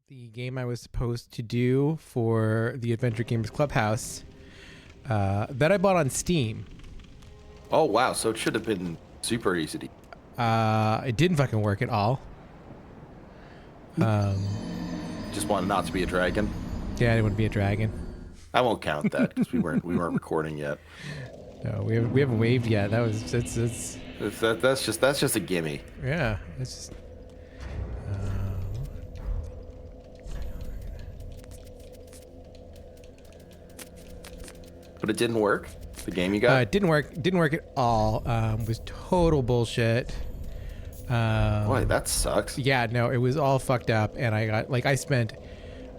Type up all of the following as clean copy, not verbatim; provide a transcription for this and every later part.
the game I was supposed to do for the Adventure Gamers Clubhouse that I bought on Steam. Oh, wow. So it should have been super easy to... It didn't fucking work at all. Just wanted not to be a dragon. Yeah, I didn't want to be a dragon. I won't count that because we weren't recording yet. No, we haven't waved yet. That's just a gimme. yeah. It's just. But it didn't work. The game you got. It didn't work. Didn't work at all. It was total bullshit. Boy, that sucks. Yeah, no, it was all fucked up, and I spent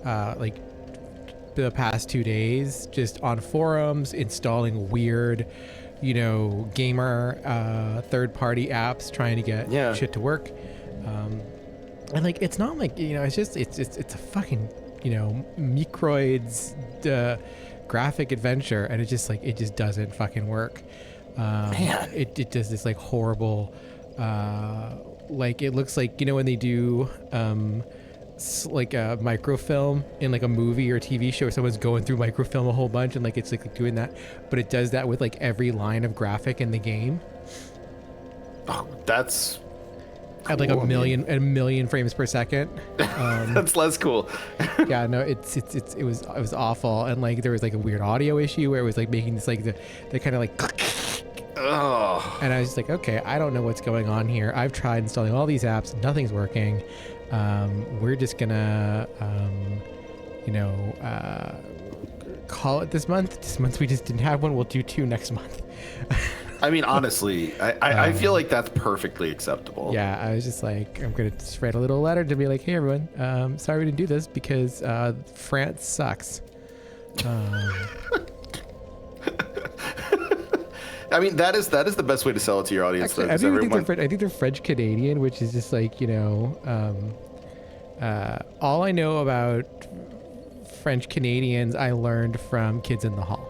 the past 2 days just on forums installing weird, gamer third-party apps trying to get shit to work. And it's not like it's a fucking Microids graphic adventure, and it just doesn't fucking work. Man, it does this horrible. It looks like when they do a microfilm in a movie or TV show, someone's going through microfilm a whole bunch, and it's doing that, but it does that with every line of graphic in the game. Oh, that's cool. At a million frames per second. That's less cool. Yeah, no, it was awful, and there was a weird audio issue where it was making this the kind of oh. And I was just okay, I don't know what's going on here. I've tried installing all these apps, nothing's working. We're just gonna call it this month. This month we just didn't have one. We'll do 2 next month. I mean, honestly, I feel like that's perfectly acceptable. Yeah, I was just I'm gonna just write a little letter to be hey everyone, sorry we didn't do this because France sucks. I mean, that is the best way to sell it to your audience. Actually, I think they're French Canadian, which is just all I know about French Canadians I learned from Kids in the Hall.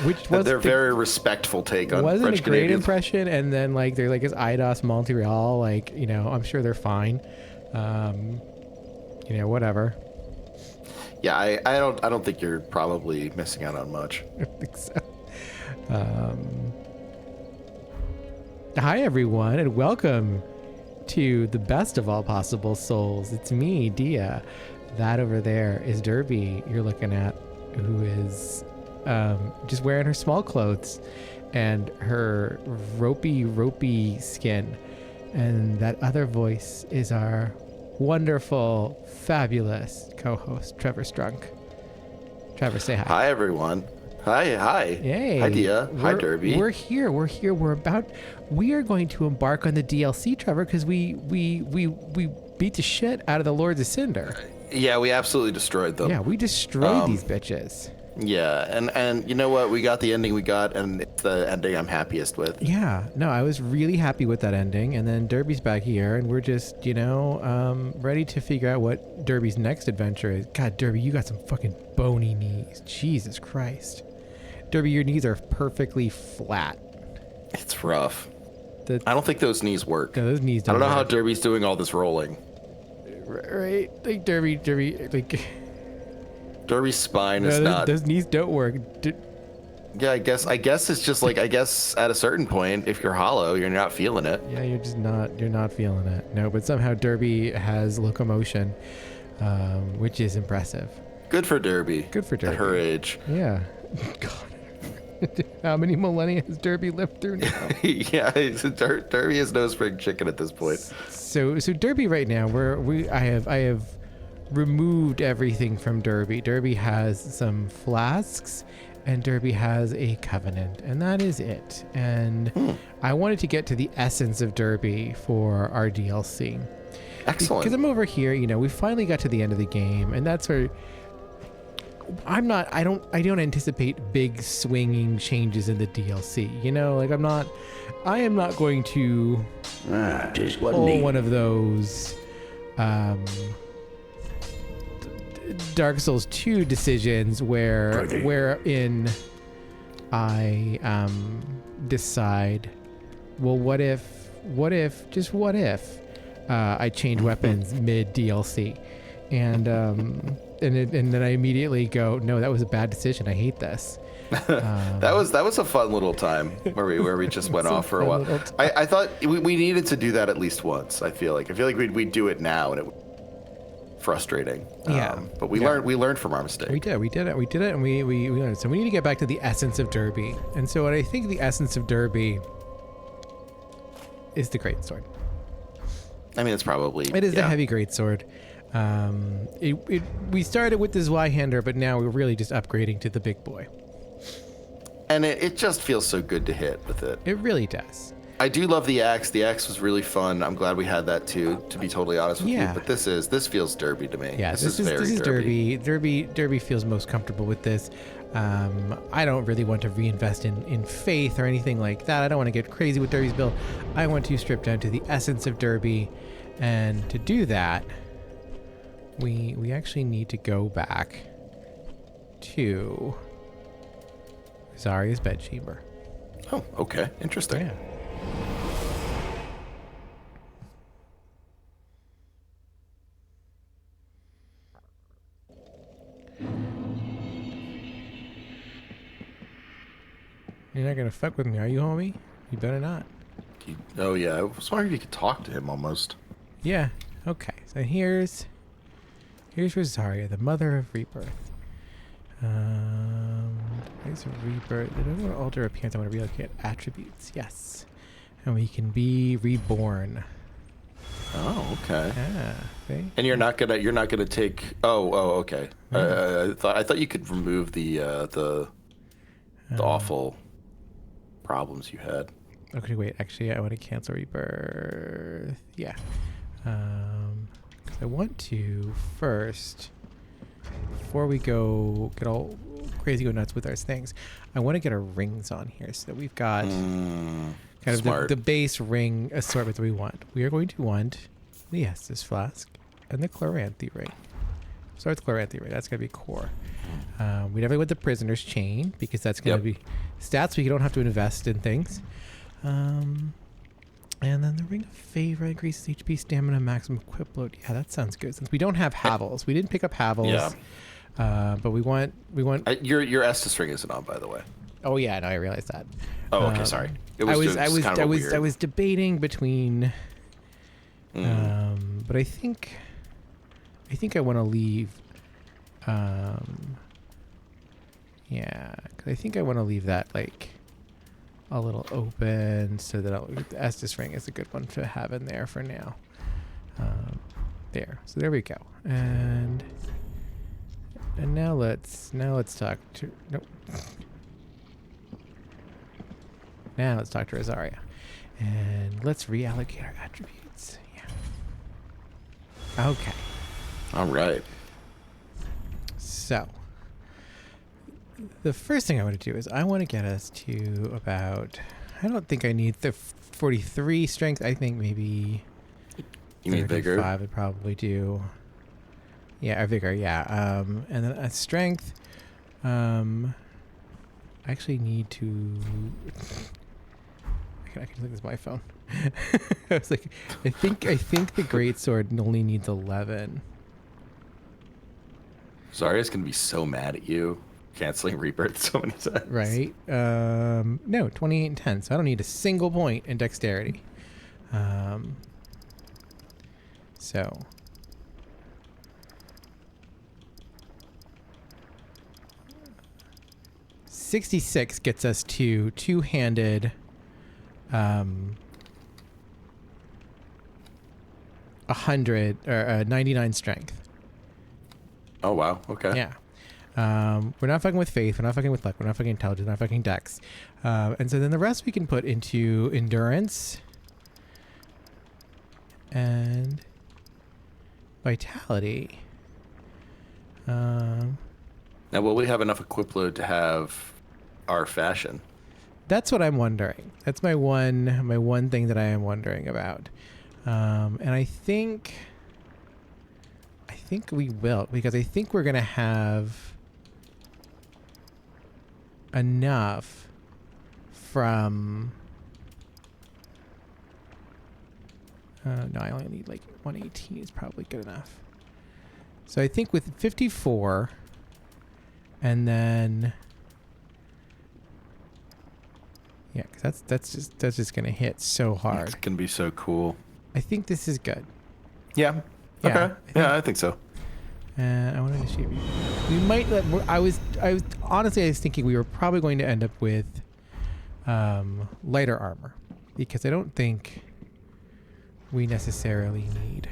Which was their very respectful take on French Canadians. Wasn't a great impression, and then they're is IDOS Montreal, I'm sure they're fine. Whatever. Yeah, I don't think you're probably missing out on much. I think so. Hi everyone, and welcome to the best of all possible souls. It's me, Dia. That over there is Derby you're looking at, who is just wearing her small clothes and her ropey skin. And that other voice is our wonderful, fabulous co-host, Trevor Strunk. Trevor, say hi. Hi, everyone. Hi. Hey. Hi, Dia. Hi, Derby. We're here. We are going to embark on the DLC, Trevor, because we beat the shit out of the Lords of Cinder. Yeah, we absolutely destroyed them. Yeah, we destroyed these bitches. Yeah, and you know what? We got the ending we got, and it's the ending I'm happiest with. Yeah, no, I was really happy with that ending, and then Derby's back here, and we're just, ready to figure out what Derby's next adventure is. God, Derby, you got some fucking bony knees. Jesus Christ. Derby, your knees are perfectly flat. It's rough. I don't think those knees work. No, those knees don't I don't know work. how Derby's doing all this rolling. Right? Derby, Derby's spine is not. Those knees don't work. Yeah, I guess it's just I guess at a certain point, if you're hollow, you're not feeling it. Yeah, you're not feeling it. No, but somehow Derby has locomotion, which is impressive. Good for Derby. Good for Derby. At her age. Yeah. God. How many millennia has Derby lived through now? Yeah, Derby is no spring chicken at this point. So Derby right now, I have removed everything from Derby. Derby has some flasks, and Derby has a covenant, and that is it. And I wanted to get to the essence of Derby for our DLC. Excellent. Because I'm over here, we finally got to the end of the game, and that's where I don't anticipate big swinging changes in the DLC. I am not going to pull one of those Dark Souls 2 decisions wherein I decide, well, what if I change weapons mid DLC, and then I immediately go, no, that was a bad decision. I hate this. That was a fun little time where we just went off for a while. I thought we needed to do that at least once. I feel like we'd do it now, and it was frustrating. Yeah, but we learned from our mistake. We did it, and we learned. So we need to get back to the essence of Derby. And so what I think the essence of Derby is the greatsword. I mean, it's probably it is the heavy greatsword. We started with the Zweihander, but now we're really just upgrading to the big boy. And it just feels so good to hit with it. It really does. I do love the axe. The axe was really fun. I'm glad we had that too, to be totally honest with you. But this feels Derby to me. Yeah, this is very Derby. Derby feels most comfortable with this. I don't really want to reinvest in faith or anything like that. I don't want to get crazy with Derby's build. I want to strip down to the essence of Derby, and to do that, we actually need to go back to Zarya's bedchamber. Oh, okay, interesting. Yeah. You're not gonna fuck with me, are you, homie? You better not. Oh yeah, I was wondering if you could talk to him almost. Yeah. Okay. So here's Rosaria, the mother of rebirth. There's a rebirth. I don't want to alter appearance. I want to relocate attributes. Yes. And we can be reborn. Oh, okay. Yeah. See? And you're not gonna take. Oh, okay. I thought you could remove the awful problems you had. Okay, wait. Actually, I want to cancel rebirth. Yeah. 'Cause I want to first, before we go get all crazy, go nuts with our things, I want to get our rings on here so that we've got kind of the base ring assortment that we want. We are going to want the Estus flask and the Chloranthy ring. So it's Chloranthy ring. That's going to be core. We definitely want the prisoner's chain because that's going to be stats. We don't have to invest in things. And then the ring of favor increases HP, stamina, maximum equip load. Yeah, that sounds good. Since we don't have Havels, we didn't pick up Havels. Yeah. But we want. Your Estus ring isn't on, by the way. Oh yeah, no, I realized that. Oh, okay, sorry. I was debating between. But I think I want to leave. Yeah, because I think I want to leave that like a little open so that the Estus ring is a good one to have in there for now. There. So there we go. And now let's talk to Now let's talk to Rosaria. And let's reallocate our attributes. Yeah. Okay. All right. So the first thing I want to do is I want to get us to about, I don't think I need the 43 strength. I think maybe you need vigor. 5 would probably do. Yeah, or vigor. Yeah. And then a strength. I actually need to. I can look at my phone. I was like, I think the greatsword only needs 11. Zarya's gonna be so mad at you canceling rebirth so many times. Right. No, 28 and 10. So I don't need a single point in dexterity. So 66 gets us to two-handed 100 or 99 strength. Oh wow, okay. Yeah. We're not fucking with faith, we're not fucking with luck, we're not fucking intelligence, we're not fucking dex. And so then the rest we can put into endurance and vitality. Now will we have enough equip load to have our fashion? That's what I'm wondering. That's my one thing that I am wondering about. And I think we will, because I think we're gonna have enough from No, I only need like 118 is probably good enough. So I think with 54, and then yeah, because that's just gonna hit so hard. It's gonna be so cool. I think this is good. Yeah. Yeah, Okay. I think so. I want to initiate. We might let. I was honestly I was thinking we were probably going to end up with lighter armor, because I don't think we necessarily need.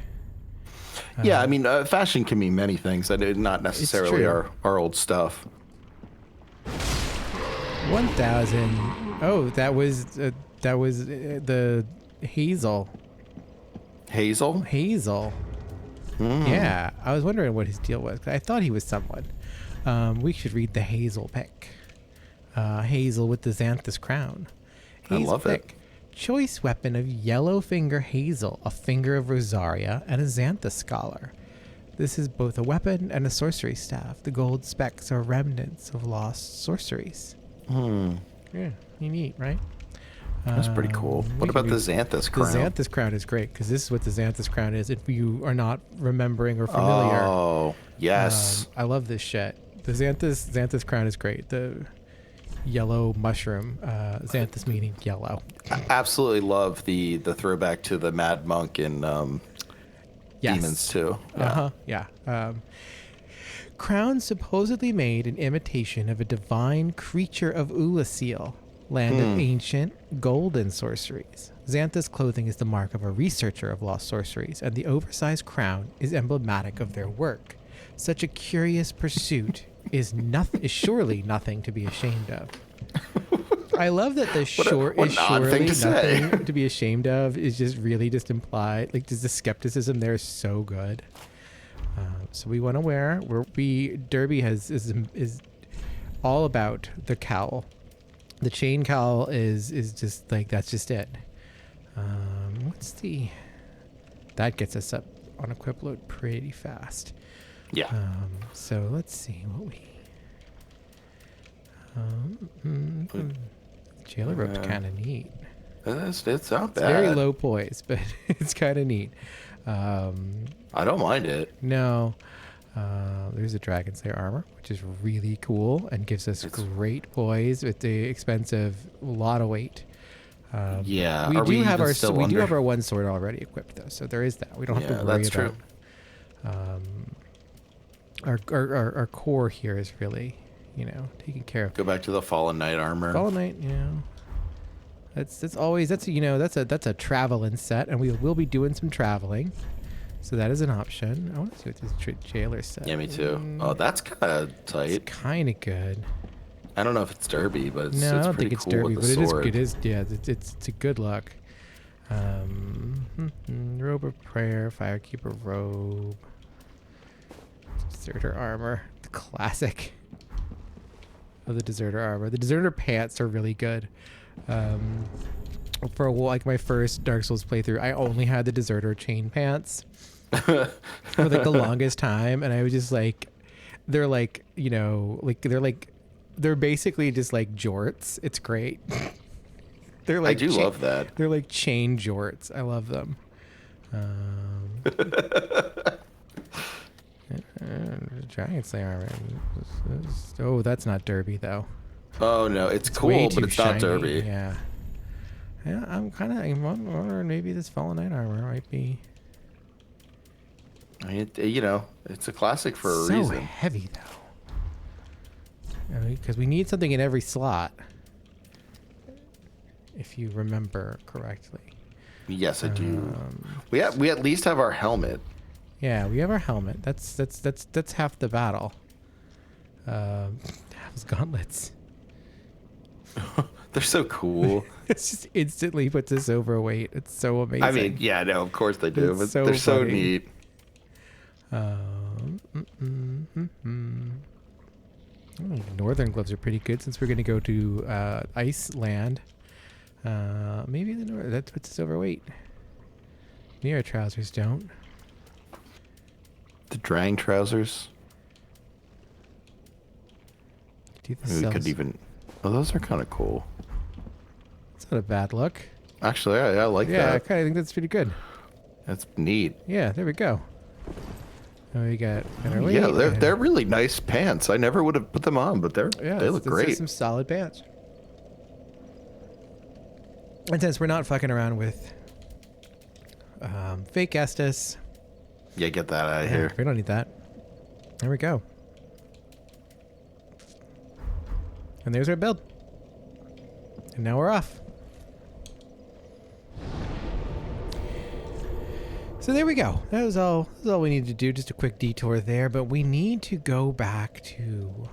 Yeah, I mean, fashion can mean many things. That is not necessarily our old stuff. 1,000. Oh, that was the Hazel. Hazel. Yeah, I was wondering what his deal was. I thought he was someone. We should read the Hazel pick. Hazel with the Xanthus crown. Hazel I love pick. it. Choice weapon of Yellow Finger Hazel, a finger of Rosaria, and a Xanthus scholar. This is both a weapon and a sorcery staff. The gold specks are remnants of lost sorceries. Yeah, neat, right? That's pretty cool. What about the Xanthus crown? The Xanthus crown is great, because this is what the Xanthus crown is. If you are not remembering or familiar. Oh, yes. I love this shit. The Xanthus crown is great. The yellow mushroom, Xanthus meaning yellow. I absolutely love the throwback to the Mad Monk in Demons too. Yeah. Crown supposedly made in imitation of a divine creature of Ulasil, land of ancient golden sorceries. Xanthus clothing is the mark of a researcher of lost sorceries, and the oversized crown is emblematic of their work. Such a curious pursuit is surely nothing to be ashamed of. I love that the short is surely nothing to be ashamed of is just really just implied. Like, just the skepticism there is so good. So we want to wear. Derby is all about the cowl. The chain cowl is just like, that's just it. That gets us up on equip load pretty fast. Yeah. So let's see what we. Jailer rope's kind of neat. It's not bad. It's very low poise, but it's kind of neat. I don't mind it. No. There's a Dragon Slayer armor, which is really cool and gives us great poise at the expense of a lot of weight. Yeah. We do have our one sword already equipped though, so there is that. We don't have to worry that's about. True. Our core here is really, taken care of. Go back to the Fallen Knight armor. Fallen Knight, that's a traveling set, and we will be doing some traveling, so that is an option. I want to see what this jailer set. Yeah, me too. Oh, that's kind of tight. It's kind of good. I don't know if it's derby, but it's I don't pretty think it's cool derby, with but the sword. it is. Yeah, it's a good look. Robe of prayer, firekeeper robe, deserter armor, the classic of the deserter armor. The deserter pants are really good. For my first Dark Souls playthrough, I only had the deserter chain pants for like the longest time, and I was just like, they're basically just like jorts. It's great. They're like I do love that. They're like chain jorts. I love them. Dragon Slayer armor. Oh, that's not derby though. Oh no, it's cool, but it's not derby. Yeah. I'm wondering maybe this Fallen Knight armor might be. I mean, it's a classic for a so reason. Heavy though. Because we need something in every slot. If you remember correctly. Yes, I do. We at least have our helmet. Yeah, we have our helmet. That's half the battle. Those gauntlets. They're so cool. It just instantly puts us overweight. It's so amazing. I mean, yeah, no, of course they do, but so they're so funny. neat. Northern gloves are pretty good since we're going to go to Iceland. Maybe that puts us overweight. Nero trousers don't. The Drang trousers. We could even. Oh, those are kind of cool. It's not a bad look. Actually, I like that. Yeah, I kind of think that's pretty good. That's neat. Yeah, there we go. Oh, we got our weight. Yeah, they're really nice pants. I never would have put them on, but they look This great. is some solid pants. And since we're not fucking around with fake Estus. Yeah, get that out of here. We don't need that. There we go. And there's our build. And now we're off. So there we go. That was all we needed to do. Just a quick detour there. But we need to go back to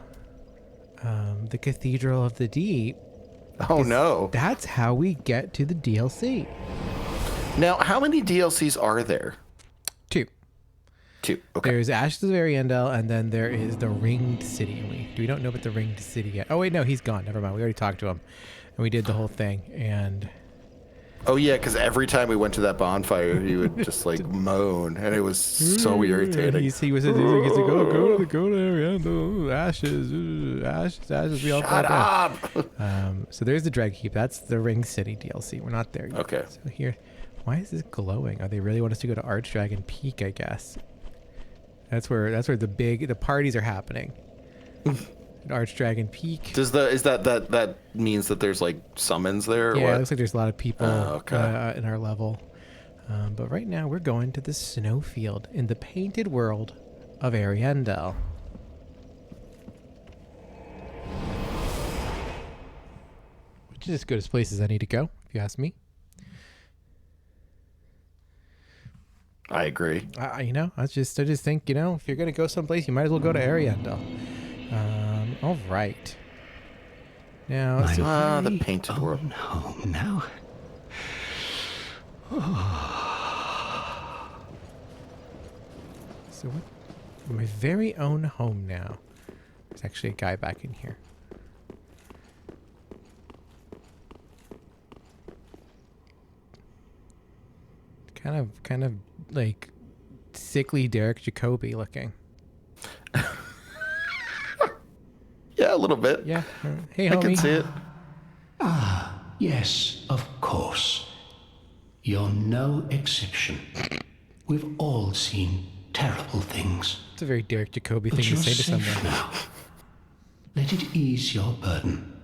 the Cathedral of the Deep. Oh, no. That's how we get to the DLC. Now, how many DLCs are there? 2. Okay. There's Ashes of Arendelle, and then there is the Ringed City. And we don't know about the Ringed City yet. Oh, wait, no, he's gone. Never mind. We already talked to him. And we did the whole thing. And... Oh, yeah, because every time we went to that bonfire, he would just, like, moan, and it was so irritating. He was like, go to Arendelle, ashes. We all Shut up! So there's the Dread Keep. That's the Ring City DLC. We're not there yet. Okay. So here, why is this glowing? Oh, they really want us to go to Archdragon Peak, I guess. That's where the parties are happening. At Archdragon Peak. Is that means that there's like summons there? Or yeah, what? It looks like there's a lot of people in our level. But right now we're going to the snowfield in the painted world of Arendelle. Which is as good as places I need to go, if you ask me. I agree. I just think, if you're gonna go someplace, you might as well go to Arendelle. All right. Now, the painted world. Home now. So what? My very own home now. There's actually a guy back in here. Kind of like sickly Derek Jacobi looking. Yeah, a little bit. Yeah. Hey, homie. I can see it. Yes, of course. You're no exception. We've all seen terrible things. It's a very Derek Jacobi But thing to you're say to safe someone. now. Let it ease your burden.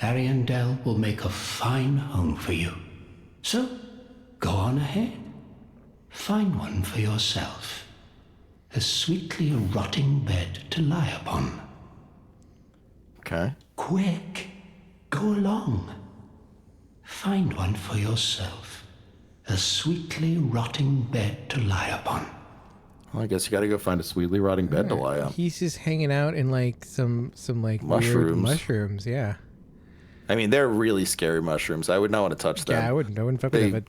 Arendelle will make a fine home for you. So, go on ahead. Find one for yourself. A sweetly rotting bed to lie upon. Okay. Quick, go along. Find one for yourself. A sweetly rotting bed to lie upon. Well, I guess you got to go find a sweetly rotting bed to lie on. He's just hanging out in like some like weird Mushrooms. mushrooms. Yeah. I mean, they're really scary mushrooms. I would not want to touch them. Yeah, I wouldn't fuck with them.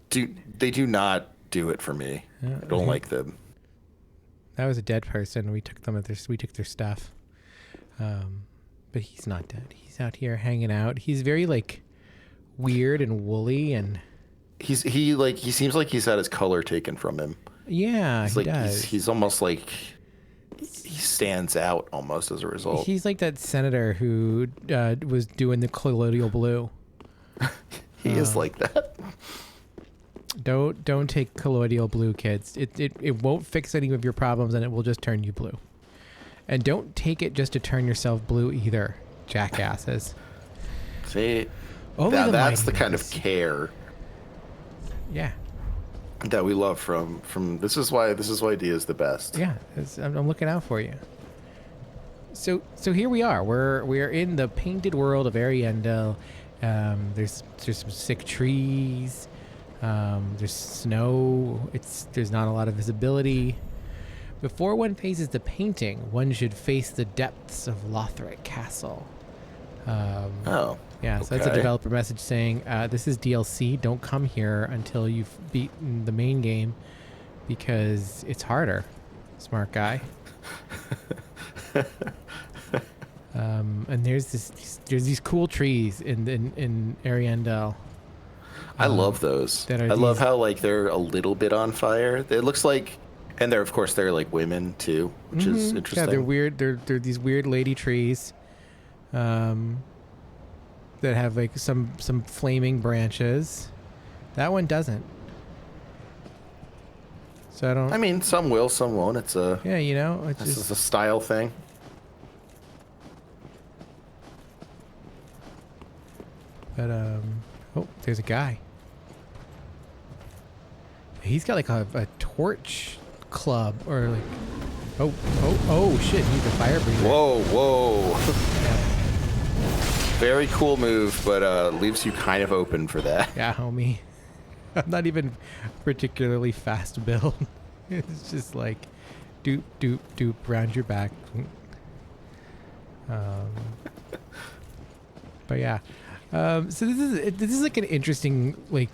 They do not do it for me. I don't like them. That was a dead person. We took their stuff. But he's not dead. He's out here hanging out. He's very like weird and woolly, and he seems like he's had his color taken from him. Yeah, he does. He's almost like he stands out almost as a result. He's like that senator who was doing the colloidal blue. He is like that. Don't take colloidal blue, kids. It won't fix any of your problems, and it will just turn you blue. And don't take it just to turn yourself blue either, jackasses. See, Only that's the kind of care. Yeah. That we love from this is why Dia is the best. Yeah, I'm looking out for you. So here we are. We're in the painted world of Arendelle. There's some sick trees. There's snow. There's not a lot of visibility. Before one faces the painting, one should face the depths of Lothric Castle. Yeah, so that's a developer message saying, this is DLC. Don't come here until you've beaten the main game because it's harder. Smart guy. And there's these cool trees in Arendelle. I love those. I love how like they're a little bit on fire. It looks like, and they're like women too, which is interesting. Yeah, they're weird. They're these weird lady trees, that have like some flaming branches. That one doesn't. So I don't. I mean, some will, some won't. It's a Yeah, you know, it's this just. is a style thing. But oh, there's a guy. He's got like a torch club or like. Oh shit! He's a fire breather. Whoa. Yeah. Very cool move, but leaves you kind of open for that. Yeah, homie. I'm not even particularly fast build. It's just like doop doop doop around your back. But yeah. So this is like an interesting like.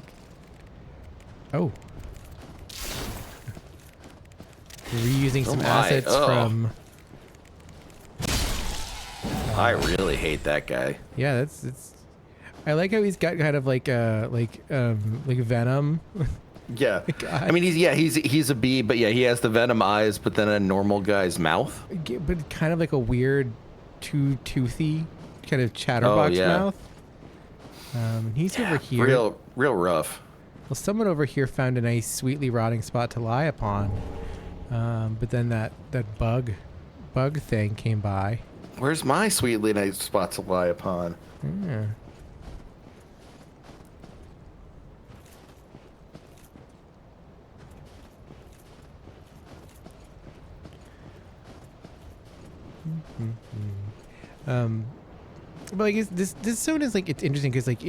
Oh. Reusing some assets from. I really hate that guy. Yeah, it's. I like how he's got kind of like venom. Yeah, I mean he's a bee, but yeah, he has the venom eyes, but then a normal guy's mouth. But kind of like a weird, toothy kind of chatterbox mouth. He's over here. Real rough. Well, someone over here found a nice, sweetly rotting spot to lie upon. But then that bug thing came by. Where's my sweetly nice spot to lie upon? Yeah. But like this zone is like it's interesting because like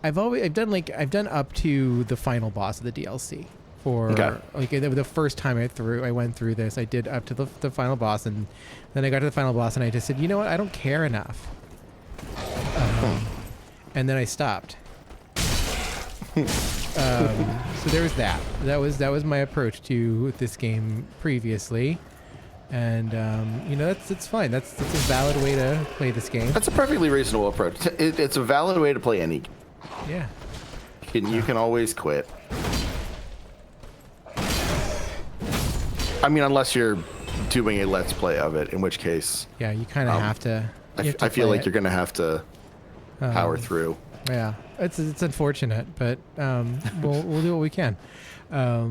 I've done up to the final boss of the DLC for like the first time I went through this. I did up to the final boss, and then I got to the final boss and I just said, you know what, I don't care enough. And then I stopped. So there was that. That was my approach to this game previously, and you know it's fine. That's a valid way to play this game. That's a perfectly reasonable approach. It's a valid way to play any. Yeah. You can always quit. I mean, unless you're doing a let's play of it, in which case. Yeah, you kind of have to. I feel like you're gonna have to power through. Yeah, it's unfortunate, but we'll do what we can. I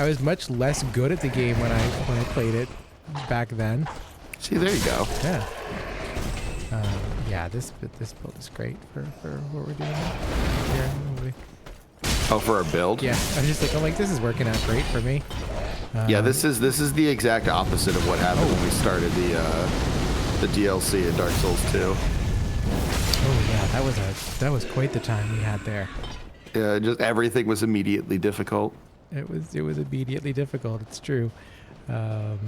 was much less good at the game when I played it back then. See, there you go. Yeah. Yeah, this build is great for what we're doing here. Oh, for our build? Yeah, I'm like, this is working out great for me. Yeah, this is the exact opposite of what happened when we started the DLC in Dark Souls 2. Oh yeah, that was quite the time we had there. Yeah, just everything was immediately difficult. It was immediately difficult. It's true. Uh-oh.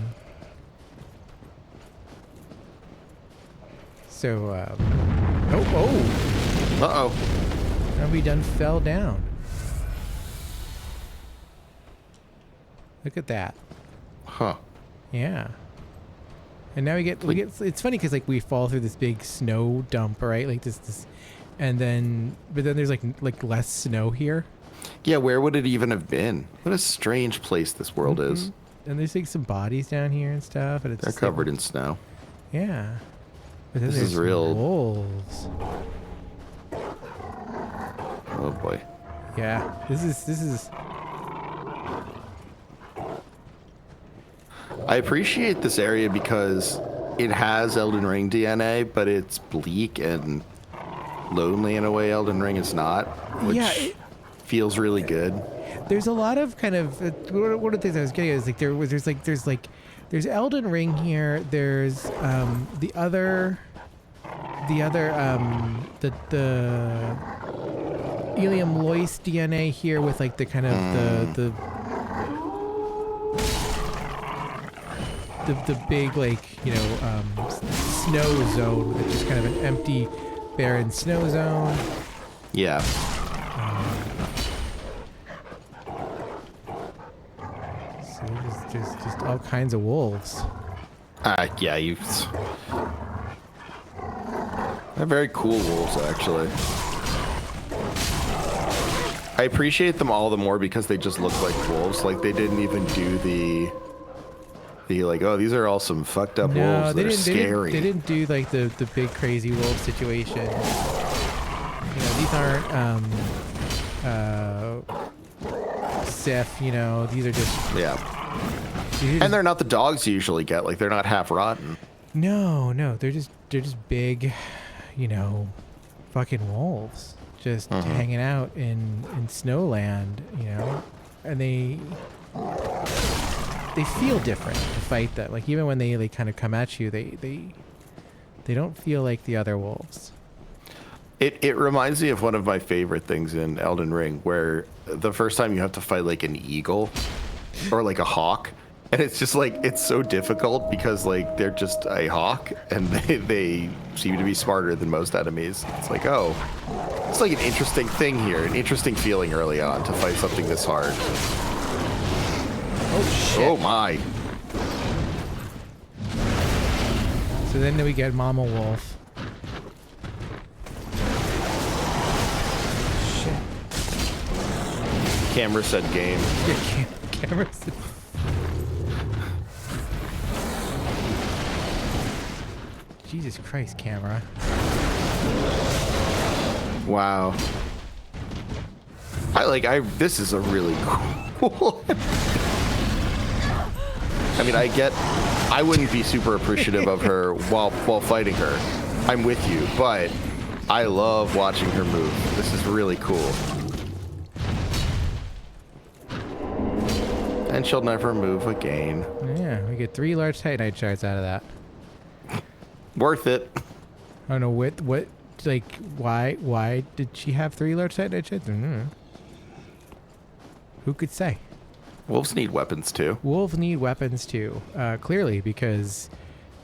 And we done fell down. Look at that. Huh. Yeah. And now we get it's funny because like we fall through this big snow dump, right? Like this and then but then there's like less snow here. Yeah, where would it even have been? What a strange place this world is. And there's like some bodies down here and stuff, and it's They're covered in snow. Yeah. But then This there's is real. wolves. Oh boy. Yeah. This is I appreciate this area because it has Elden Ring DNA, but it's bleak and lonely in a way Elden Ring is not, which feels really good. There's a lot of kind of one of the things I was getting at is like there's Elden Ring here. There's the Ilium Lois DNA here with like the kind of the big like snow zone with just kind of an empty barren snow zone. Yeah. So there's just all kinds of wolves. Yeah, they're very cool wolves, actually. I appreciate them all the more because they just look like wolves. Like, they didn't even do the like, oh, these are all some fucked up wolves that are scary. They didn't do like the big crazy wolf situation. these aren't Sif, you know, these are just And they're not the dogs you usually get. Like they're not half rotten. no, they're just big, you know, fucking wolves just hanging out in Snowland, you know, and they feel different to fight them. Like even when they kind of come at you, they don't feel like the other wolves. It reminds me of one of my favorite things in Elden Ring, where the first time you have to fight like an eagle or like a hawk, and it's just like it's so difficult because like they're just a hawk and they seem to be smarter than most enemies. It's like, oh, it's like an interesting thing here, an interesting feeling early on to fight something this hard. Oh shit. Oh my. So then we get Mama Wolf. Camera said game. Yeah, cameras. Jesus Christ, camera. Wow. This is a really cool. I mean, I wouldn't be super appreciative of her while fighting her. I'm with you, but I love watching her move. This is really cool. And she'll never move again. Yeah, we get 3 large Titanite shards out of that. Worth it. I don't know what like why did she have 3 large Titanite shards? Who could say? Wolves need weapons too. Wolves need weapons too. Clearly, because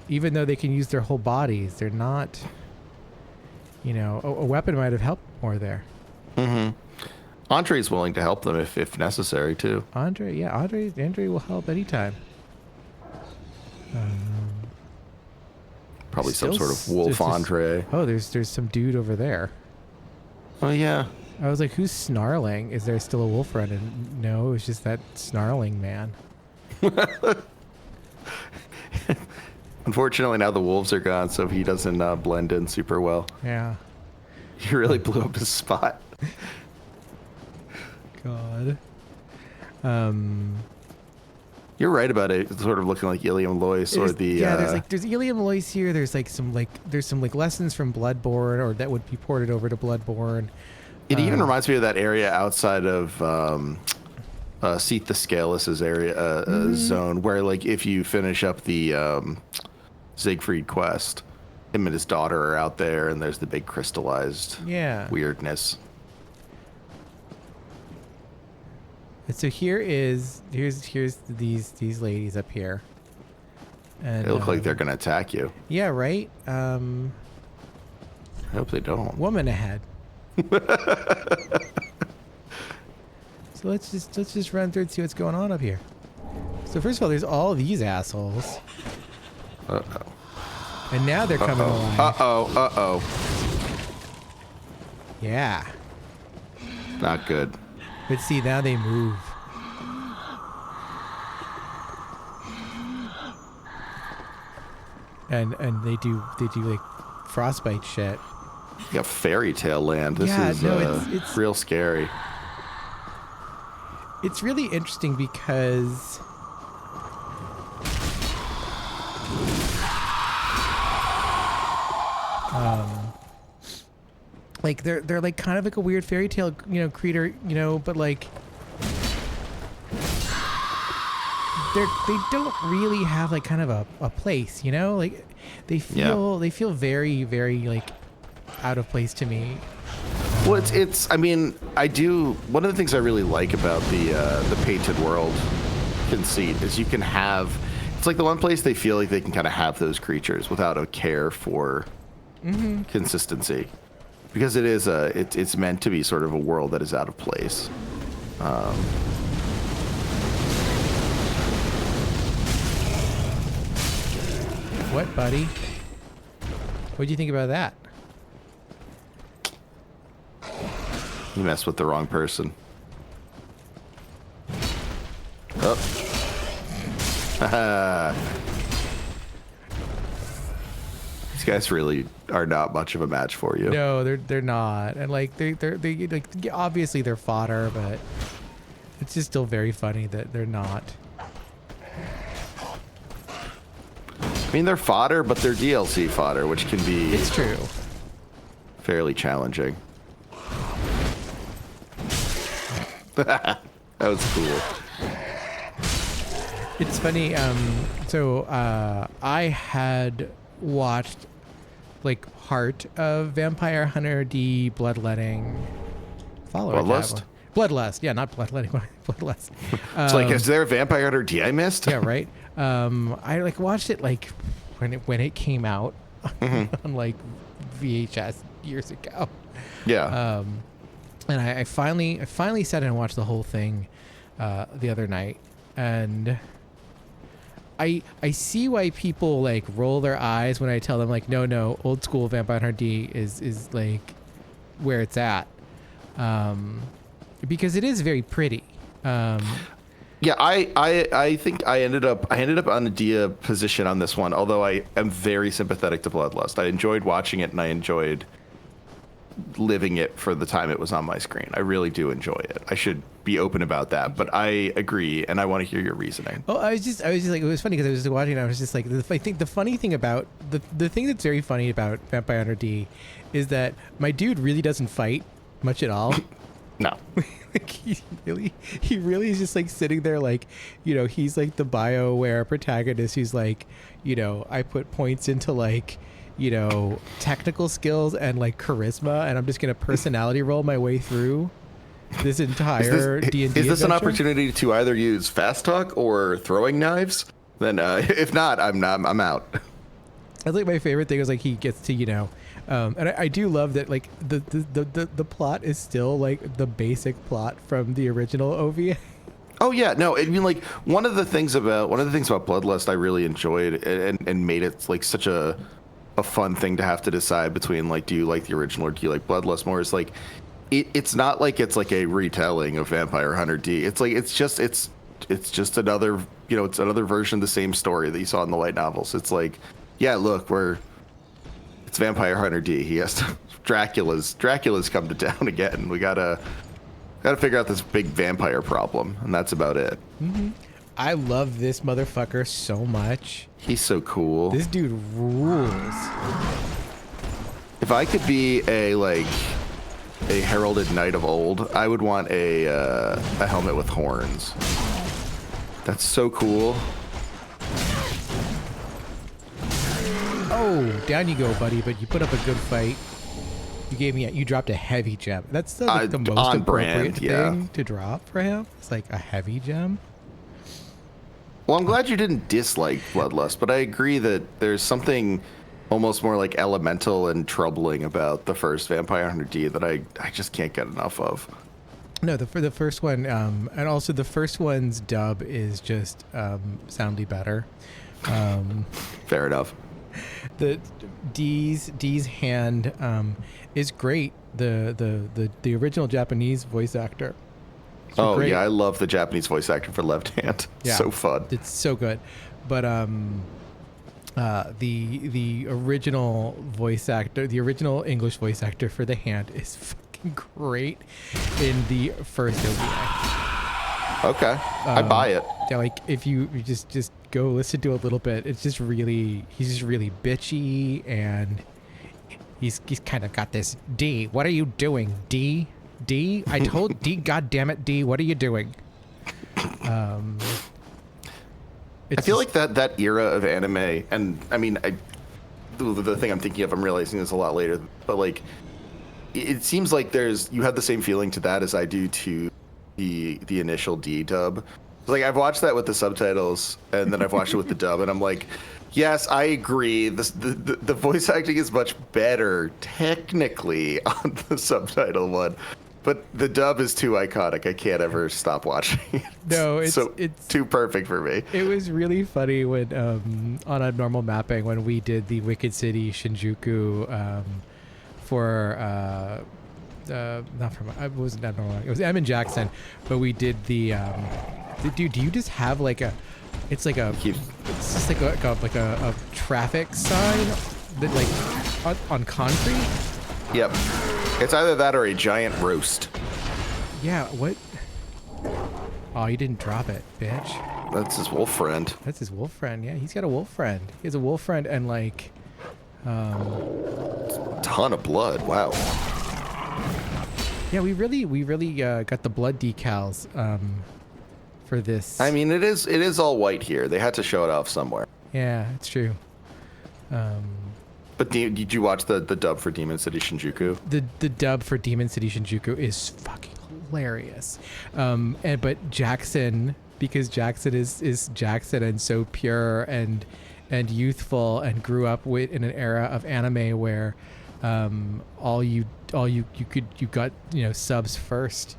even though they can use their whole bodies, they're not. You know, a weapon might have helped more there. Mm-hmm. Andre's willing to help them if necessary too. Andre will help anytime. Probably some sort of wolf Andre. Oh, there's some dude over there. Oh yeah. I was like, who's snarling? Is there still a wolf running? No, it was just that snarling man. Unfortunately, now the wolves are gone, so he doesn't blend in super well. Yeah. He really blew up his spot. God. You're right about it. It's sort of looking like Ilium Lois or the. There's Ilium Lois here. There's some lessons from Bloodborne, or that would be ported over to Bloodborne. It even reminds me of that area outside of Seath the Scaleless's area zone, where like if you finish up the Siegfried quest, him and his daughter are out there, and there's the big crystallized weirdness. So here's these ladies up here. And they look like they're gonna attack you. Yeah, right. I hope they don't. Woman ahead. So let's just run through and see what's going on up here. So first of all, there's all these assholes. Uh-oh. And now they're coming alive. Uh-oh. Yeah. Not good. But see, now they move. And they do like frostbite shit. You got fairy tale land. This is it's real scary. It's really interesting because like they're like kind of like a weird fairy tale, you know, creature, you know, but like they don't really have like kind of a place, you know, like they feel very, very like out of place to me. Well, it's. I mean, one of the things I really like about the painted world conceit is you can have. It's like the one place they feel like they can kind of have those creatures without a care for consistency, because it is it's meant to be sort of a world that is out of place. What, buddy? What do you think about that? You messed with the wrong person. Oh. These guys really are not much of a match for you. No, they're not, and like they like obviously they're fodder, but it's just still very funny that they're not. I mean, they're fodder, but they're DLC fodder, which can be It's true. fairly challenging. That was cool. It's funny. So I had watched like Heart of Vampire Hunter D Bloodletting. Bloodlust? Bloodlust. Yeah, not Bloodletting. Bloodlust. It's like, is there a Vampire Hunter D I missed? Yeah, right. I like watched it like when it came out on like VHS years ago. Yeah. And I finally sat and watched the whole thing the other night, and I see why people like roll their eyes when I tell them like no old school Vampire Hunter D is like where it's at, because it is very pretty. Yeah, I think I ended up on a Dia position on this one, although I am very sympathetic to Bloodlust. I enjoyed watching it and I enjoyed living it for the time it was on my screen. I really do enjoy it. I should be open about that, but I agree and I want to hear your reasoning. Oh, I was just like, it was funny because I was just watching and I was just like, I think the funny thing about the thing that's very funny about Vampire Hunter D is that my dude really doesn't fight much at all. No. Like he really is just like sitting there like, you know, he's like the BioWare protagonist who's like, you know, I put points into like, you know, technical skills and like charisma, and I'm just gonna personality roll my way through this entire D&D Is this an adventure. opportunity to either use fast talk or throwing knives? Then if not, I'm out. That's like my favorite thing is like he gets to, you know, and I do love that like the plot is still like the basic plot from the original OVA. Oh yeah, no, I mean like one of the things about Bloodlust I really enjoyed and made it like such a fun thing to have to decide between like, do you like the original or do you like Bloodlust more, is like it's not like it's like a retelling of Vampire Hunter D. It's like it's just another, you know, it's another version of the same story that you saw in the light novels. It's like, yeah, look, it's Vampire Hunter D. He has to Dracula's come to town again. We gotta figure out this big vampire problem, and that's about it. Mm-hmm. I love this motherfucker so much. He's so cool. This dude rules. If I could be a heralded knight of old, I would want a helmet with horns. That's so cool. Oh, down you go, buddy! But you put up a good fight. You dropped a heavy gem. That's like the most on appropriate brand, thing to drop for him. It's like a heavy gem. Well, I'm glad you didn't dislike Bloodlust, but I agree that there's something almost more like elemental and troubling about the first Vampire Hunter D that I just can't get enough of. No, the first one, and also the first one's dub is just soundly better. Fair enough. The D's hand is great. The original Japanese voice actor. Oh great. yeah, I love the Japanese voice actor for Left Hand. Yeah, so fun. It's so good. But the original voice actor, the original English voice actor for the hand is fucking great in the first OVA. Okay, I buy it. Yeah, like if you just go listen to a little bit, it's just really, he's just really bitchy, and he's kind of got this D. What are you doing, D? D? I told D. God damn it, D. What are you doing? I feel like that era of anime, and I mean, the thing I'm thinking of, I'm realizing this a lot later, but like, it seems like you have the same feeling to that as I do to the initial D dub. Like, I've watched that with the subtitles, and then I've watched it with the dub, and I'm like, yes, I agree. The voice acting is much better technically on the subtitle one, but the dub is too iconic. I can't ever stop watching it. No, it's too perfect for me. It was really funny when on a normal mapping when we did the Wicked City Shinjuku for not from it wasn't that normal. It was Em and Jackson, but we did the dude. Do you just have like a? It's just like a traffic sign that like on concrete. Yep. It's either that or a giant roast. Yeah. What? Oh, you didn't drop it, bitch. That's his wolf friend. That's his wolf friend. Yeah, he's got a wolf friend. He has a wolf friend and like, Ton of blood. Wow. yeah, we really got the blood decals for this. I mean, it is all white here. They had to show it off somewhere. Yeah, it's true. But did you watch the dub for Demon City Shinjuku? The dub for Demon City Shinjuku is fucking hilarious. But Jackson, because Jackson is Jackson and so pure and youthful and grew up in an era of anime where you got subs first.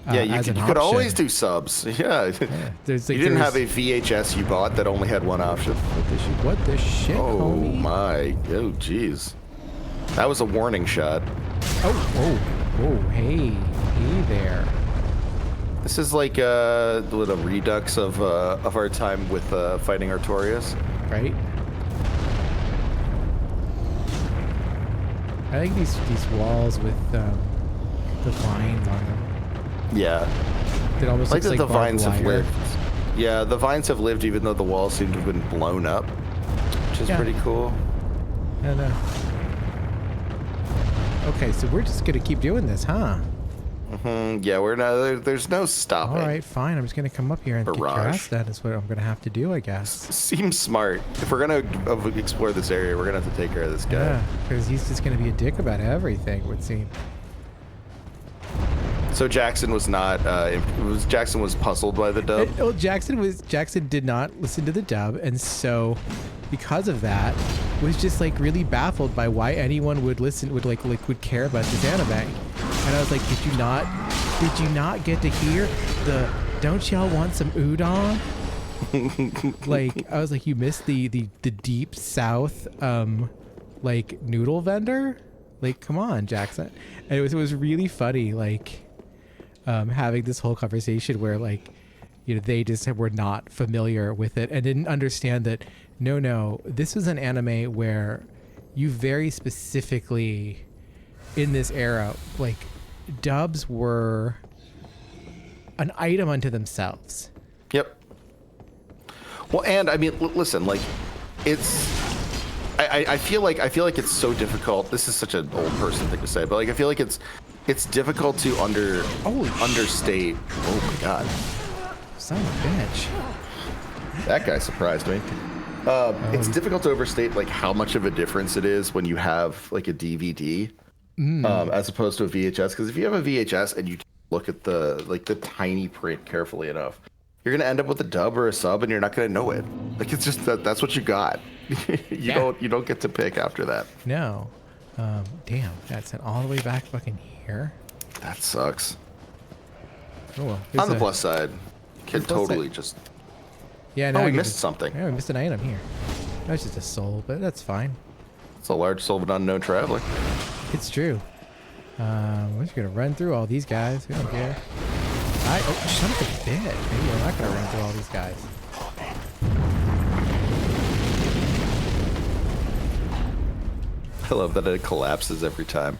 Yeah, you as could, an you could option. always do subs. Yeah. There's, You didn't have a VHS you bought that only had one option. What the shit, Oh homie? my. Oh, jeez. That was a warning shot. Oh, hey there. This is like a little redux of our time with fighting Artorias. Right? I like these walls with the vines on them. Yeah. It almost Like looks like the vines barbed have wire. lived. Yeah, the vines have lived even though the walls seem to have been blown up, which is Yeah. pretty cool. And, okay, so we're just gonna keep doing this, huh? Yeah, we're not. There's no stopping. All right, fine. I'm just gonna come up here and kick your Barrage. ass. That is what I'm gonna have to do, I guess. Seems smart. If we're gonna explore this area, we're gonna have to take care of this guy. Yeah, because he's just gonna be a dick about everything, it would seem. So Jackson was not. Jackson was puzzled by the dub. Well, Jackson did not listen to the dub, and so because of that, was just like really baffled by why anyone would care about this anime. And I was like, did you not get to hear the "Don't y'all want some udon"? Like, I was like, you missed the deep south like noodle vendor. Like, come on, Jackson. And it was really funny, like. Having this whole conversation where they just were not familiar with it and didn't understand that no, this was an anime where you very specifically in this era, like, dubs were an item unto themselves. Yep. Well, and I mean, listen, like, it's. I feel like it's so difficult. This is such an old person thing to say, but like, I feel like it's difficult to understate. Oh my god. Son of a bitch. That guy surprised me. It's difficult to overstate like how much of a difference it is when you have like a DVD as opposed to a VHS. Because if you have a VHS and you look at the tiny print carefully enough, you're gonna end up with a dub or a sub, and you're not gonna know it. Like, it's just that's what you got. You don't get to pick after that. No. Damn, that's sent all the way back fucking here. That sucks. Oh well. On the plus side, can plus totally side. just. Yeah, Oh, now we I can missed something. Yeah, we missed an item here. That's just a soul, but that's fine. It's a large soul of an unknown traveler. It's true. We're just gonna run through all these guys. We don't care. Oh, son of a bitch. Maybe we're not gonna run through all these guys. I love that it collapses every time.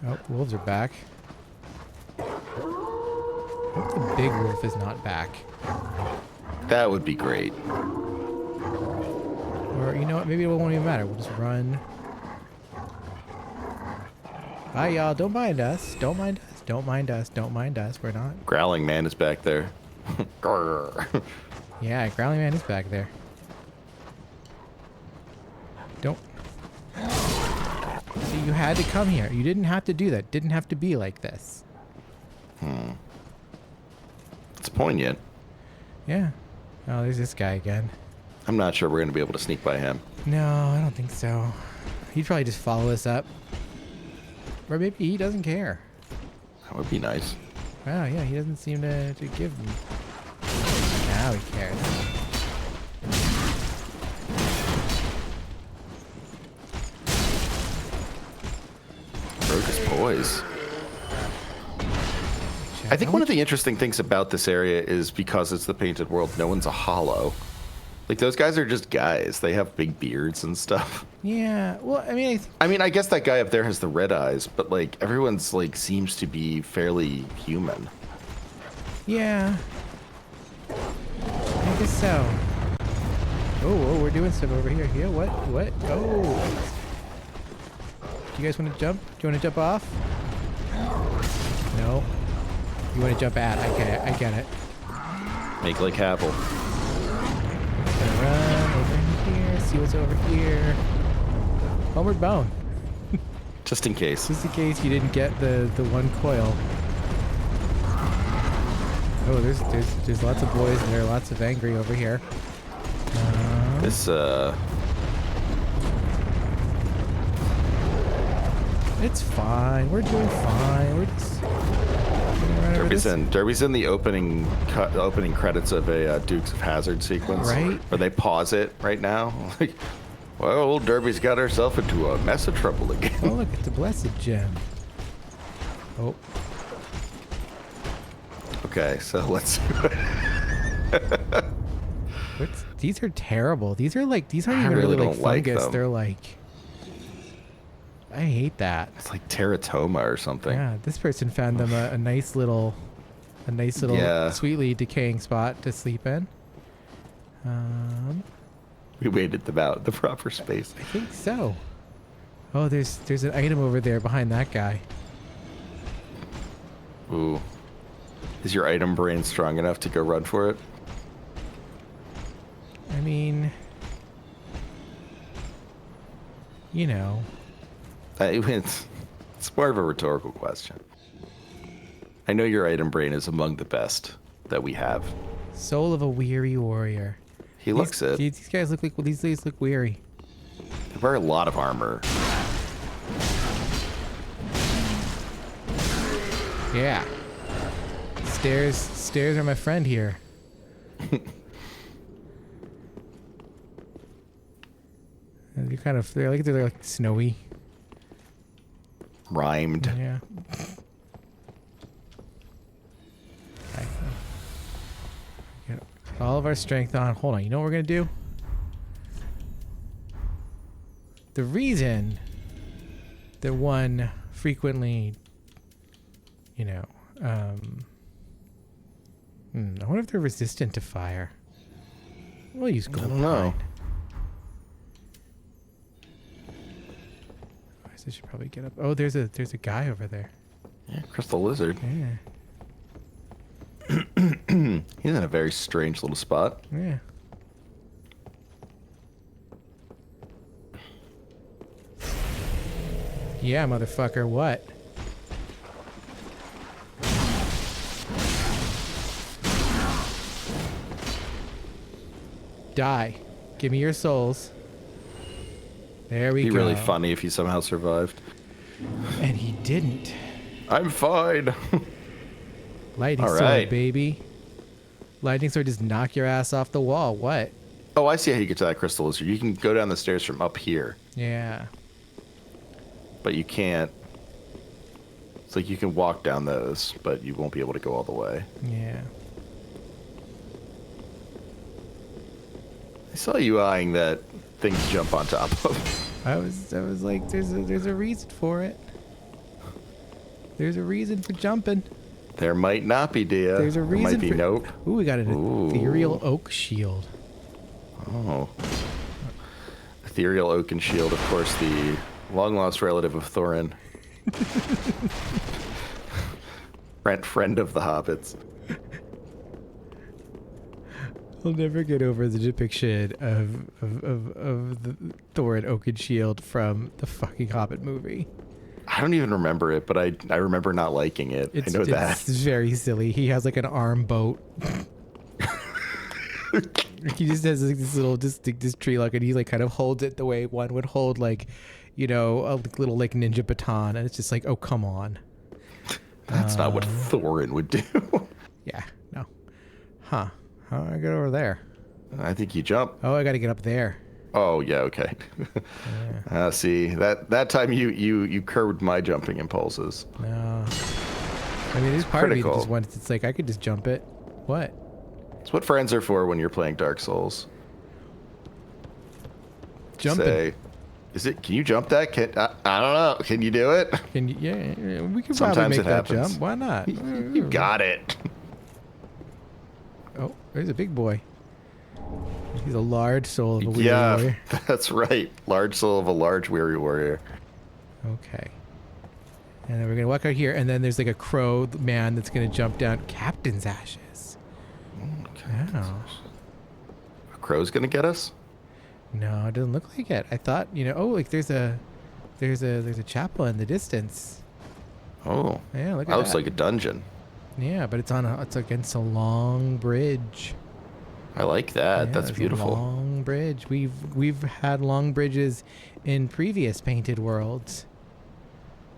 Oh, wolves are back. I hope the big wolf is not back. That would be great. Or, you know what? Maybe it won't even matter. We'll just run. Bye, y'all. Don't mind us. Don't mind us. Don't mind us. Don't mind us. We're not. Growling man is back there. Grrr. Yeah, Growling Man is back there. Don't. See, you had to come here. You didn't have to do that. Didn't have to be like this. It's poignant. Yeah. Oh, there's this guy again. I'm not sure we're gonna be able to sneak by him. No, I don't think so. He'd probably just follow us up. Or maybe he doesn't care. That would be nice. Wow, yeah, he doesn't seem to give them. Now he cares. Rogue's poise. I think one of the interesting things about this area is because it's the painted world, no one's a hollow. Like, those guys are just guys. They have big beards and stuff. Yeah. Well, I mean, I guess that guy up there has the red eyes, but, like, everyone's, like, seems to be fairly human. yeah. I guess so. Oh, we're doing stuff over here. Yeah, what? Oh. Do you guys want to jump? Do you want to jump off? No. You want to jump at? I get it. Make like Havel. Gonna run over here, see what's over here. Homeward bound. Just in case. Just in case you didn't get the one coil. Oh, there's lots of boys and there are lots of angry over here. It's fine. We're doing fine. We're just Derby's in the opening credits of a Dukes of Hazzard sequence, right? Where they pause it right now. Like, well, old Derby's got herself into a mess of trouble again. Oh, look, it's a blessed gem. Oh. Okay, so let's. These are terrible. These aren't even really like don't like fungus. them. They're like. I hate that. It's like teratoma or something. Yeah, this person found them a nice little sweetly decaying spot to sleep in. We waited them out in the proper space. I think so. Oh, there's an item over there behind that guy. Ooh. Is your item brain strong enough to go run for it? I mean, you know. It's more of a rhetorical question. I know your item brain is among the best that we have. Soul of a weary warrior. He looks it. These guys look like these look weary. They wear a lot of armor. Yeah. Stairs are my friend here. And they're like snowy. Rhymed. Yeah. Get all of our strength on. Hold on. You know what we're gonna do? The reason that one frequently, I wonder if they're resistant to fire. We'll use gold. I don't know. I should probably get up. Oh, there's a guy over there. Yeah, crystal lizard. Yeah. He's in a very strange little spot. Yeah. Yeah, motherfucker. What? Die. Give me your souls. There we go. It'd be really funny if he somehow survived. And he didn't. I'm fine. Lightning All sword, right. baby. Lightning sword just knock your ass off the wall. What? Oh, I see how you get to that crystal lizard. You can go down the stairs from up here, Yeah. but you can't. It's like you can walk down those, but you won't be able to go all the way. Yeah. I saw you eyeing that thing to jump on top of. I was like, there's a reason for it. There's a reason for jumping. There might not be, Dia. There's a reason There might be for. nope. Ooh, we got an Ooh. ethereal oak shield. Oh. Ethereal Oaken Shield, of course, the long-lost relative of Thorin. friend of the hobbits. I'll never get over the depiction of the Thorin Oaken Shield from the fucking Hobbit movie. I don't even remember it, but I remember not liking it. I know that. It's very silly. He has like an arm boat. He just has like this little this tree log, and he like kind of holds it the way one would hold like, a little like ninja baton, and it's just like, oh come on. That's not what Thorin would do. Yeah, no. Huh. How do I get over there? I think you jump. Oh, I got to get up there. Oh yeah, okay. Yeah. See, that time you curbed my jumping impulses. No. I mean, there's part of me that Critical. just wants. It's like I could just jump it. What? It's what friends are for when you're playing Dark Souls. jumping. say, can you jump that? I don't know. Can you do it? Can you, yeah, we can Sometimes probably make it that happens. jump. Why not? You got it. Oh, there's a big boy. He's a large soul of a weary Yeah, warrior. that's right. Large soul of a large weary warrior. Okay. And then we're gonna walk out here, and then there's like a crow man that's gonna jump down. Captain's ashes. Okay. Wow. A crow's gonna get us? No, it doesn't look like it. I thought, oh, like there's a chapel in the distance. Oh. Yeah, look at That looks that. like a dungeon. Yeah, but it's against a long bridge. I like that. Yeah, That's it's a beautiful. long bridge. We've had long bridges in previous painted worlds.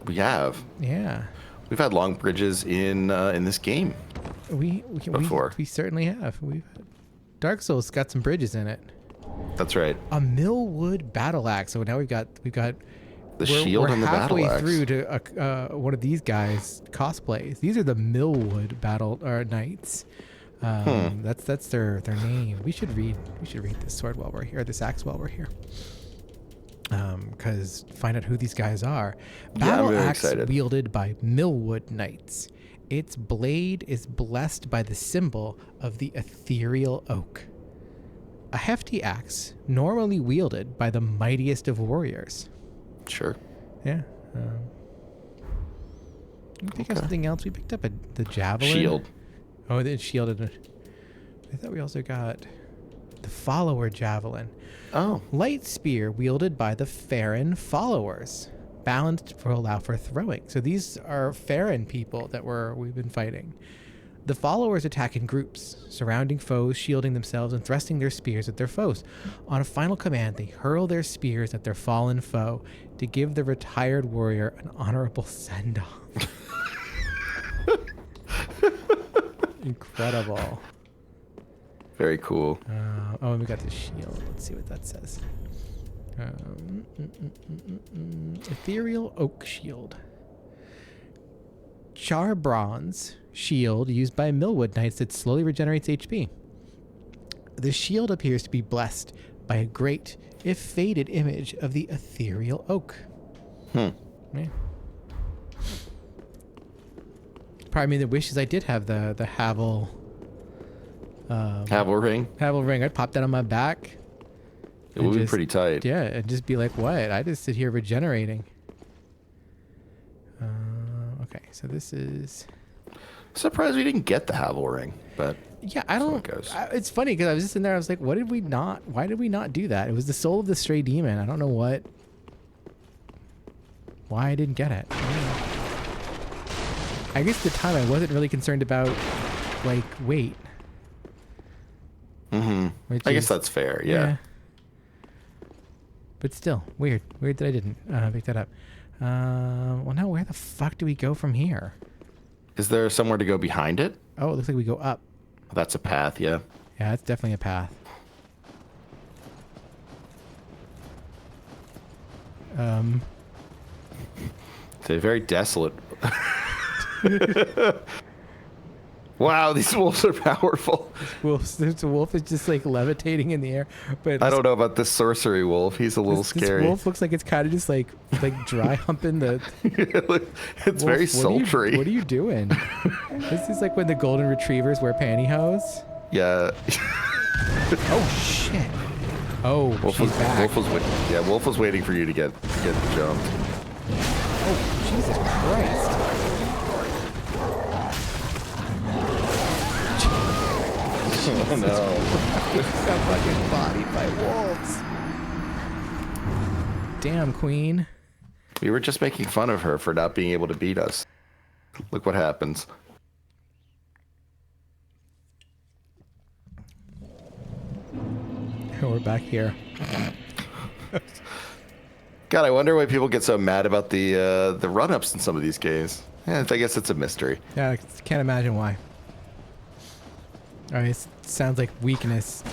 We have. Yeah. We've had long bridges in this game. Before. We certainly have. Dark Souls got some bridges in it. That's right. A Millwood battle axe. So now we've got The shield and the battle halfway axe. through to one of these guys cosplays. These are the Millwood battle knights. That's their name. We should read this sword while we're here. This axe while we're here. Because find out who these guys are. Battle I'm very axe excited. wielded by Millwood knights. Its blade is blessed by the symbol of the ethereal oak. A hefty axe, normally wielded by the mightiest of warriors. Sure. Yeah. We pick up something else. We picked up the javelin. Shield. Oh, the shield. I thought we also got the follower javelin. Oh. Light spear wielded by the Farron followers. Balanced to allow for throwing. So these are Farron people that we've been fighting. The followers attack in groups, surrounding foes, shielding themselves, and thrusting their spears at their foes. On a final command, they hurl their spears at their fallen foe to give the retired warrior an honorable send-off. Incredible. Very cool. And we got the shield. Let's see what that says. Ethereal oak shield. Char bronze shield used by Millwood knights that slowly regenerates HP. The shield appears to be blessed by a great, if faded, image of the ethereal oak. Yeah. Part of me that wishes I did have the Havel. Havel ring. Havel ring. I'd pop that on my back. It would be pretty tight. Yeah, and just be like, what? I just sit here regenerating. Okay, so this is... Surprised we didn't get the Havel ring, but Yeah, I don't... it goes. It's funny, because I was just in there, I was like, why did we not do that? It was the soul of the stray demon. I don't know why I didn't get it. I guess at the time I wasn't really concerned about, like, weight. Mm-hmm. I guess that's fair, yeah. But still, weird. Weird that I didn't pick that up. Well, now where the fuck do we go from here? Is there somewhere to go behind it? Oh, it looks like we go up. That's a path, yeah. Yeah, it's definitely a path. It's a very desolate... Wow, these wolves are powerful. There's a wolf is just like levitating in the air. But I don't know about this sorcery wolf. He's a little scary. This wolf looks like it's kind of just like dry humping the... It's very sultry. What are you doing? This is like when the golden retrievers wear pantyhose. Yeah. Oh, shit. Oh, she's back. Wolf was waiting for you to get jumped. Oh, Jesus Christ. Oh no. Got fucking bodied by wolves. Damn, Queen. We were just making fun of her for not being able to beat us. Look what happens. We're back here. God, I wonder why people get so mad about the run-ups in some of these games. Yeah, I guess it's a mystery. Yeah, I can't imagine why. Alright, it sounds like weakness.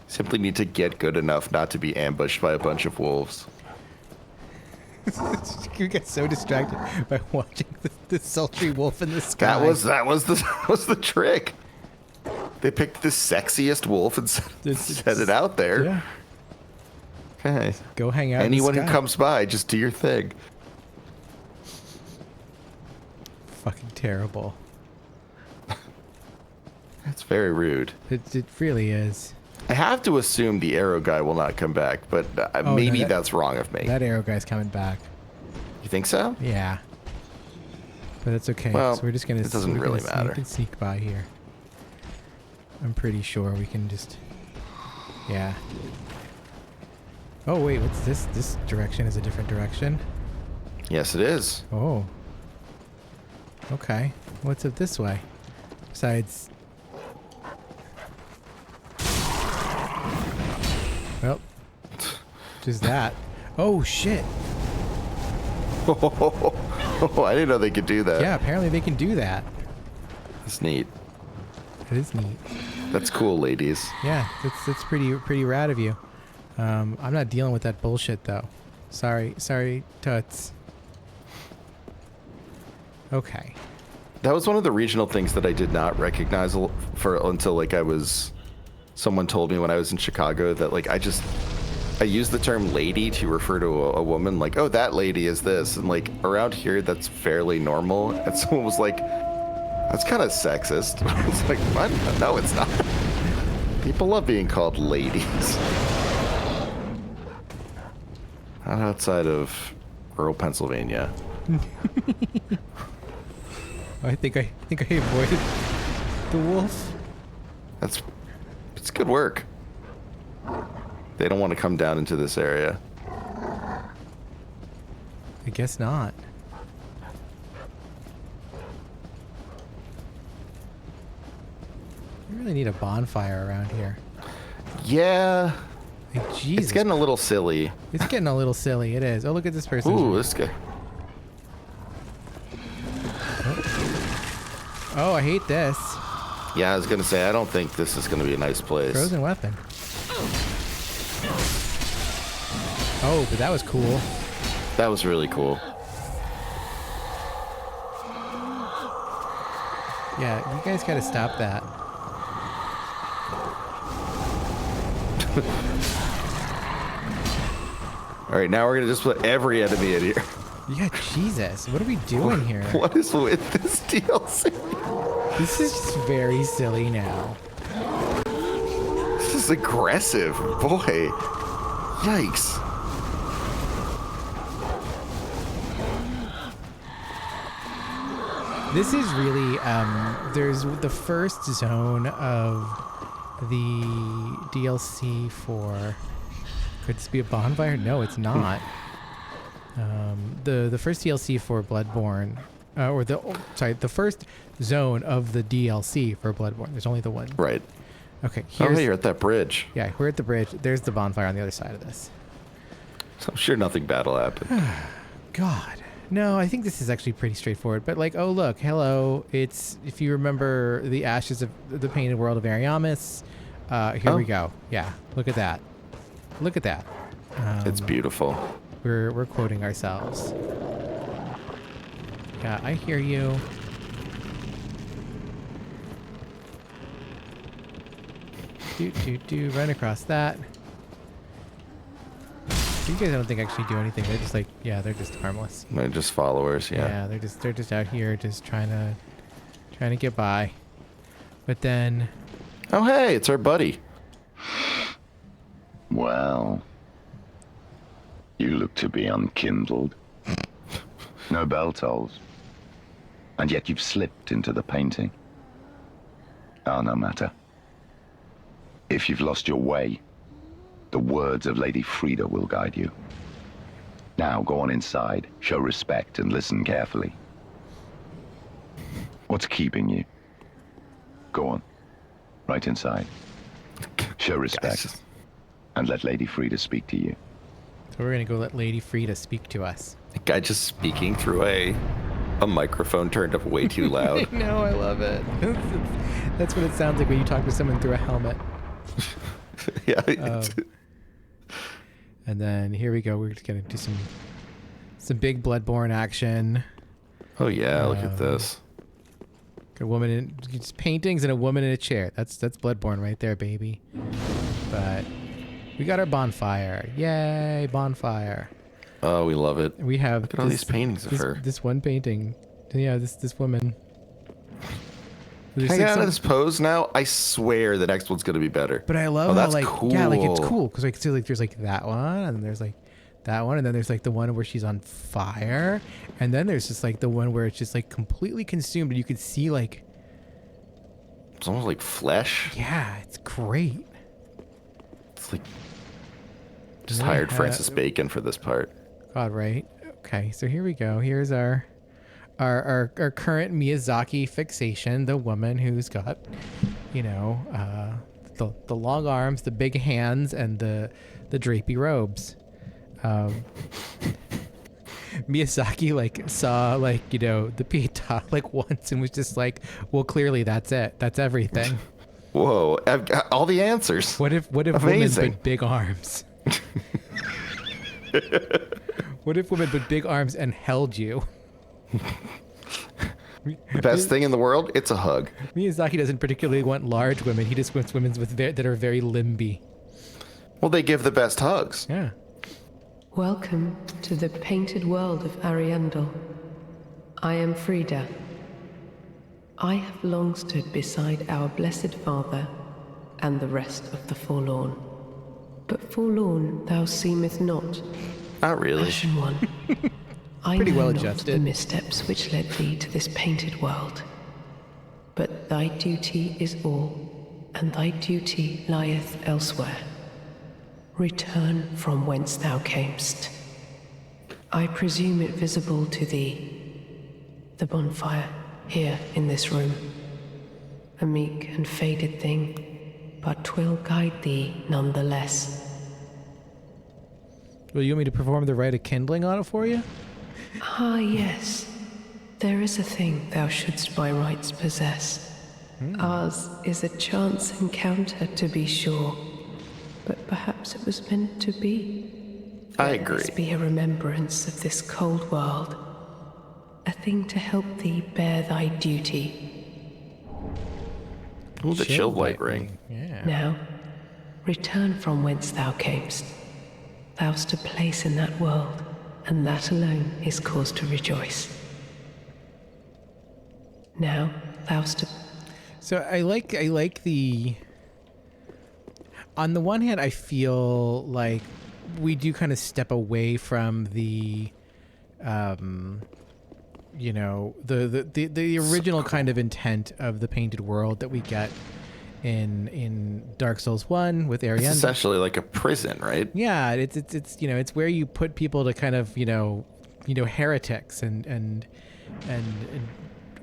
Simply need to get good enough not to be ambushed by a bunch of wolves. You get so distracted by watching the sultry wolf in the sky. That was the trick. They picked the sexiest wolf and set it out there. Yeah. Okay. Go hang out. Anyone in who the sky. comes by, just do your thing. Fucking terrible. That's very rude. It really is. I have to assume the arrow guy will not come back, but maybe that's wrong of me. That arrow guy's coming back. You think so? Yeah. But it's okay. Well, so we're just gonna. it doesn't we're really gonna matter. Sneak and sneak by here. I'm pretty sure we can just. Yeah. Oh wait, what's this? This direction is a different direction. Yes, it is. Oh. Okay. What's up this way? Besides. Well, just that. Oh shit. Oh, I didn't know they could do that. Yeah, apparently they can do that. That's neat. It is neat. That's cool, ladies. Yeah, that's pretty rad of you. I'm not dealing with that bullshit though. Sorry, Tuts. Okay. That was one of the regional things that I did not recognize until like someone told me when I was in Chicago that like I use the term lady to refer to a woman, like, oh, that lady is this, and like around here that's fairly normal, and someone was like, that's kind of sexist. I was like, what? No, it's not. People love being called ladies. Not outside of rural Pennsylvania. I think I avoided the wolf. It's good work. They don't want to come down into this area. I guess not. We really need a bonfire around here. Yeah. Like, Jesus. It's getting a little silly. It's getting a little silly. It is. Oh, look at this person. Ooh, this guy. Oh, I hate this. Yeah, I was gonna say, I don't think this is gonna be a nice place. Frozen weapon. Oh, but that was cool. That was really cool. Yeah, you guys gotta stop that. All right, now we're gonna just put every enemy in here. Yeah, Jesus. What are we doing here? What is with this DLC? This is just very silly now. This is aggressive, boy. Yikes. This is really, there's the first zone of the DLC for, could this be a bonfire? No, it's not. The first DLC for Bloodborne, the first zone of the DLC for Bloodborne. There's only the one. Right. Okay. Oh, hey, you're at that bridge. Yeah, we're at the bridge. There's the bonfire on the other side of this. So I'm sure nothing bad will happen. God. No, I think this is actually pretty straightforward. But like, oh look, hello. It's, if you remember the ashes of the painted world of Ariamis, here we go. Yeah, look at that. Look at that. It's beautiful. We're quoting ourselves. Yeah, I hear you. Run across that. These guys I don't think actually do anything. They're just like, yeah, they're just harmless. They're just followers, yeah. Yeah, they're just out here just trying to get by. But then, Oh, hey, it's our buddy. Well, you look to be unkindled. No bell tolls. And yet you've slipped into the painting. Oh, no matter. If you've lost your way, the words of Lady Friede will guide you. Now go on inside, show respect, and listen carefully. What's keeping you? Go on. Right inside. Show respect. And let Lady Friede speak to you. so we're gonna go let Lady Friede speak to us. A guy just speaking through a microphone turned up way too loud. No, I love it. That's what it sounds like when you talk to someone through a helmet. Yeah. And then here we go. We're just gonna do some Some big Bloodborne action. Oh yeah, look at this. A woman in just paintings and a woman in a chair. That's Bloodborne right there, baby. But we got our bonfire. Yay, bonfire. Oh, we love it. We have Look at all these paintings of her. This one painting. Yeah, this woman. Can I get out of this pose now? I swear the next one's gonna be better. But I love how like yeah, like it's cool because like so like there's like that one and then there's like that one and then there's like the one where she's on fire and then there's just like the one where it's just like completely consumed and you can see like it's almost like flesh. Yeah, it's great. It's like just hired Francis Bacon for this part. God, right? Okay, so here we go. Here's our current Miyazaki fixation, the woman who's got, you know, the long arms, the big hands, and the drapey robes. Miyazaki like saw like, you know, the pita like once and was just like, well, clearly that's it. That's everything. Whoa, I've got all the answers. What if women put big arms? What if women put big arms and held you? The best thing in the world, it's a hug. Miyazaki doesn't particularly want large women. He just wants women that are very limby. Well, they give the best hugs. Yeah. Welcome to the painted world of Arendelle. I am Friede. I have long stood beside our blessed Father and the rest of the forlorn. But forlorn thou seemeth not. Not really. Ashen one. I Pretty know well not adjusted. the missteps which led thee to this painted world. But thy duty is all, and thy duty lieth elsewhere. Return from whence thou camest. I presume it visible to thee, the bonfire here in this room. A meek and faded thing, but 'twill guide thee none the less. Well, you want me to perform the rite of kindling on it for you? Ah, yes. There is a thing thou shouldst by rights possess. Ours is a chance encounter, to be sure. But perhaps it was meant to be. I agree. Let this be a remembrance of this cold world. A thing to help thee bear thy duty. Ooh, the chill light ring. Yeah. Now, return from whence thou camest. Thou'st a place in that world, and that alone is cause to rejoice. Now, thou'st a... So I like the... On the one hand, I feel like we do kind of step away from the, you know, the original kind of intent of the painted world that we get in Dark Souls 1 with Arendelle. It's essentially like a prison, right? Yeah, it's you know, it's where you put people to kind of, you know, heretics and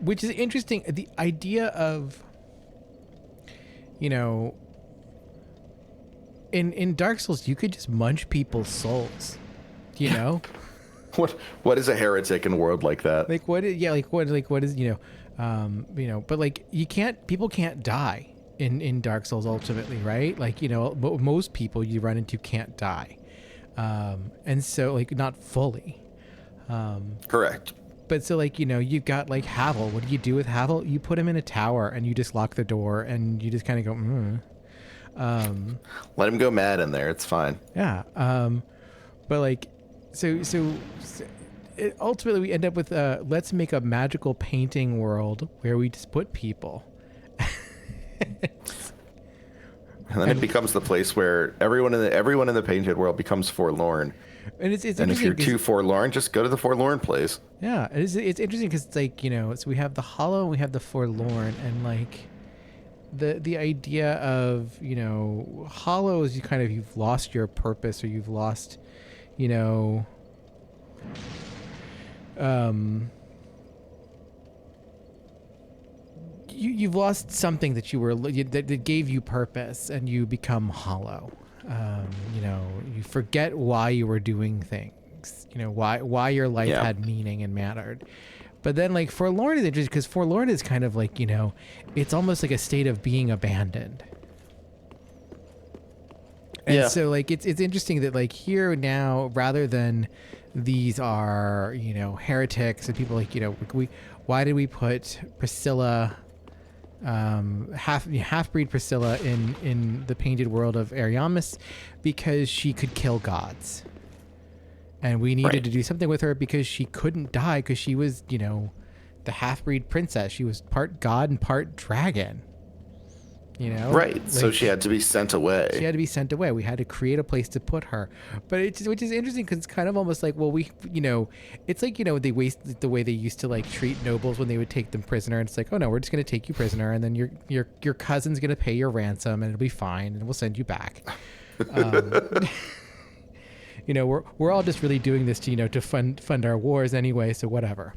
which is interesting. The idea of, you know, in Dark Souls, you could just munch people's souls, you know? What is a heretic in a world like that? Like what is, what is, you know, but like people can't die in Dark Souls ultimately, right? Like, you know, most people you run into can't die. And so like not fully. Correct. But so like, you know, you've got like Havel. What do you do with Havel? You put him in a tower and you just lock the door and you just kind of go, let him go mad in there. It's fine. Yeah. But like, so ultimately we end up with let's make a magical painting world where we just put people. And then it becomes the place where everyone in the painted world becomes forlorn. And it's and if you're too forlorn, just go to the forlorn place. Yeah, it's interesting because it's like, you know, so we have the hollow and we have the forlorn, and like the idea of, you know, hollow is you've lost your purpose, or you've lost, you know, you've lost something that you were that gave you purpose, and you become hollow. You know, you forget why you were doing things. You know, why your life had meaning and mattered. But then, like, forlorn is interesting because forlorn is kind of like, you know, it's almost like a state of being abandoned. And so, like, it's interesting that, like, here now, rather than these are, heretics and people like, why did we put Priscilla, half-breed Priscilla in the painted world of Ariamis? Because she could kill gods. And we needed to do something with her because she couldn't die because she was, the half-breed princess. She was part god and part dragon. Right. So she had to be sent away. She had to be sent away. We had to create a place to put her. But which is interesting because it's kind of almost like, well, it's like, they waste the way they used to like treat nobles when they would take them prisoner. And it's like, oh no, we're just going to take you prisoner. And then your cousin's going to pay your ransom and it'll be fine. And we'll send you back. We're all just really doing this to, to fund our wars anyway. So whatever.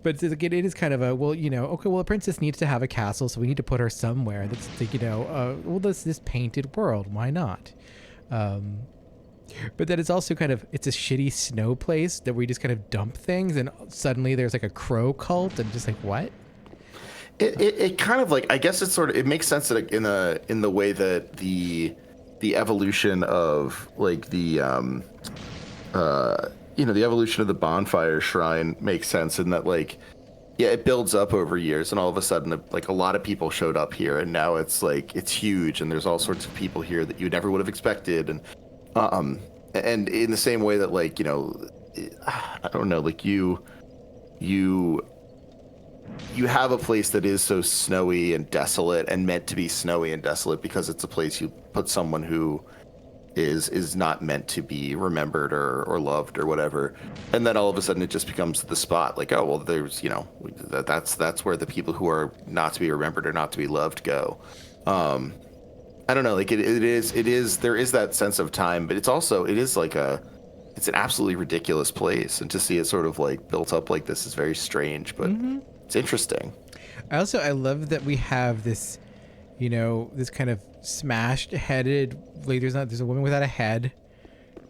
But it is kind of a, a princess needs to have a castle, so we need to put her somewhere that's, this painted world. Why not? But then it's also kind of, it's a shitty snow place that we just kind of dump things, and suddenly there's like a crow cult, and just like, what? It kind of like, I guess it's sort of, it makes sense that in the way that the evolution of like the evolution of the bonfire shrine makes sense in that, like, yeah, it builds up over years, and all of a sudden, like, a lot of people showed up here, and now it's like, it's huge, and there's all sorts of people here that you never would have expected, and in the same way that, like, I don't know, like, you have a place that is so snowy and desolate and meant to be snowy and desolate because it's a place you put someone who is not meant to be remembered or loved or whatever, and then all of a sudden it just becomes the spot, like, oh well, there's that's where the people who are not to be remembered or not to be loved go. I don't know, like it is there is that sense of time, but it's like it's an absolutely ridiculous place, and to see it sort of like built up like this is very strange, but it's interesting. I love that we have this, this kind of smashed-headed, like there's a woman without a head,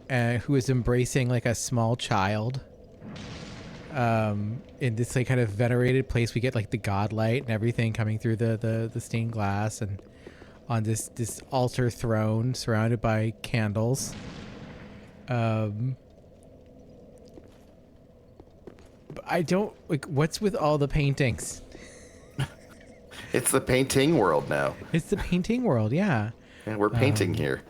who is embracing like a small child. In this like kind of venerated place, we get like the godlight and everything coming through the stained glass, and on this altar throne surrounded by candles. I don't like, what's with all the paintings? It's the painting world now. It's the painting world, yeah. And we're painting here.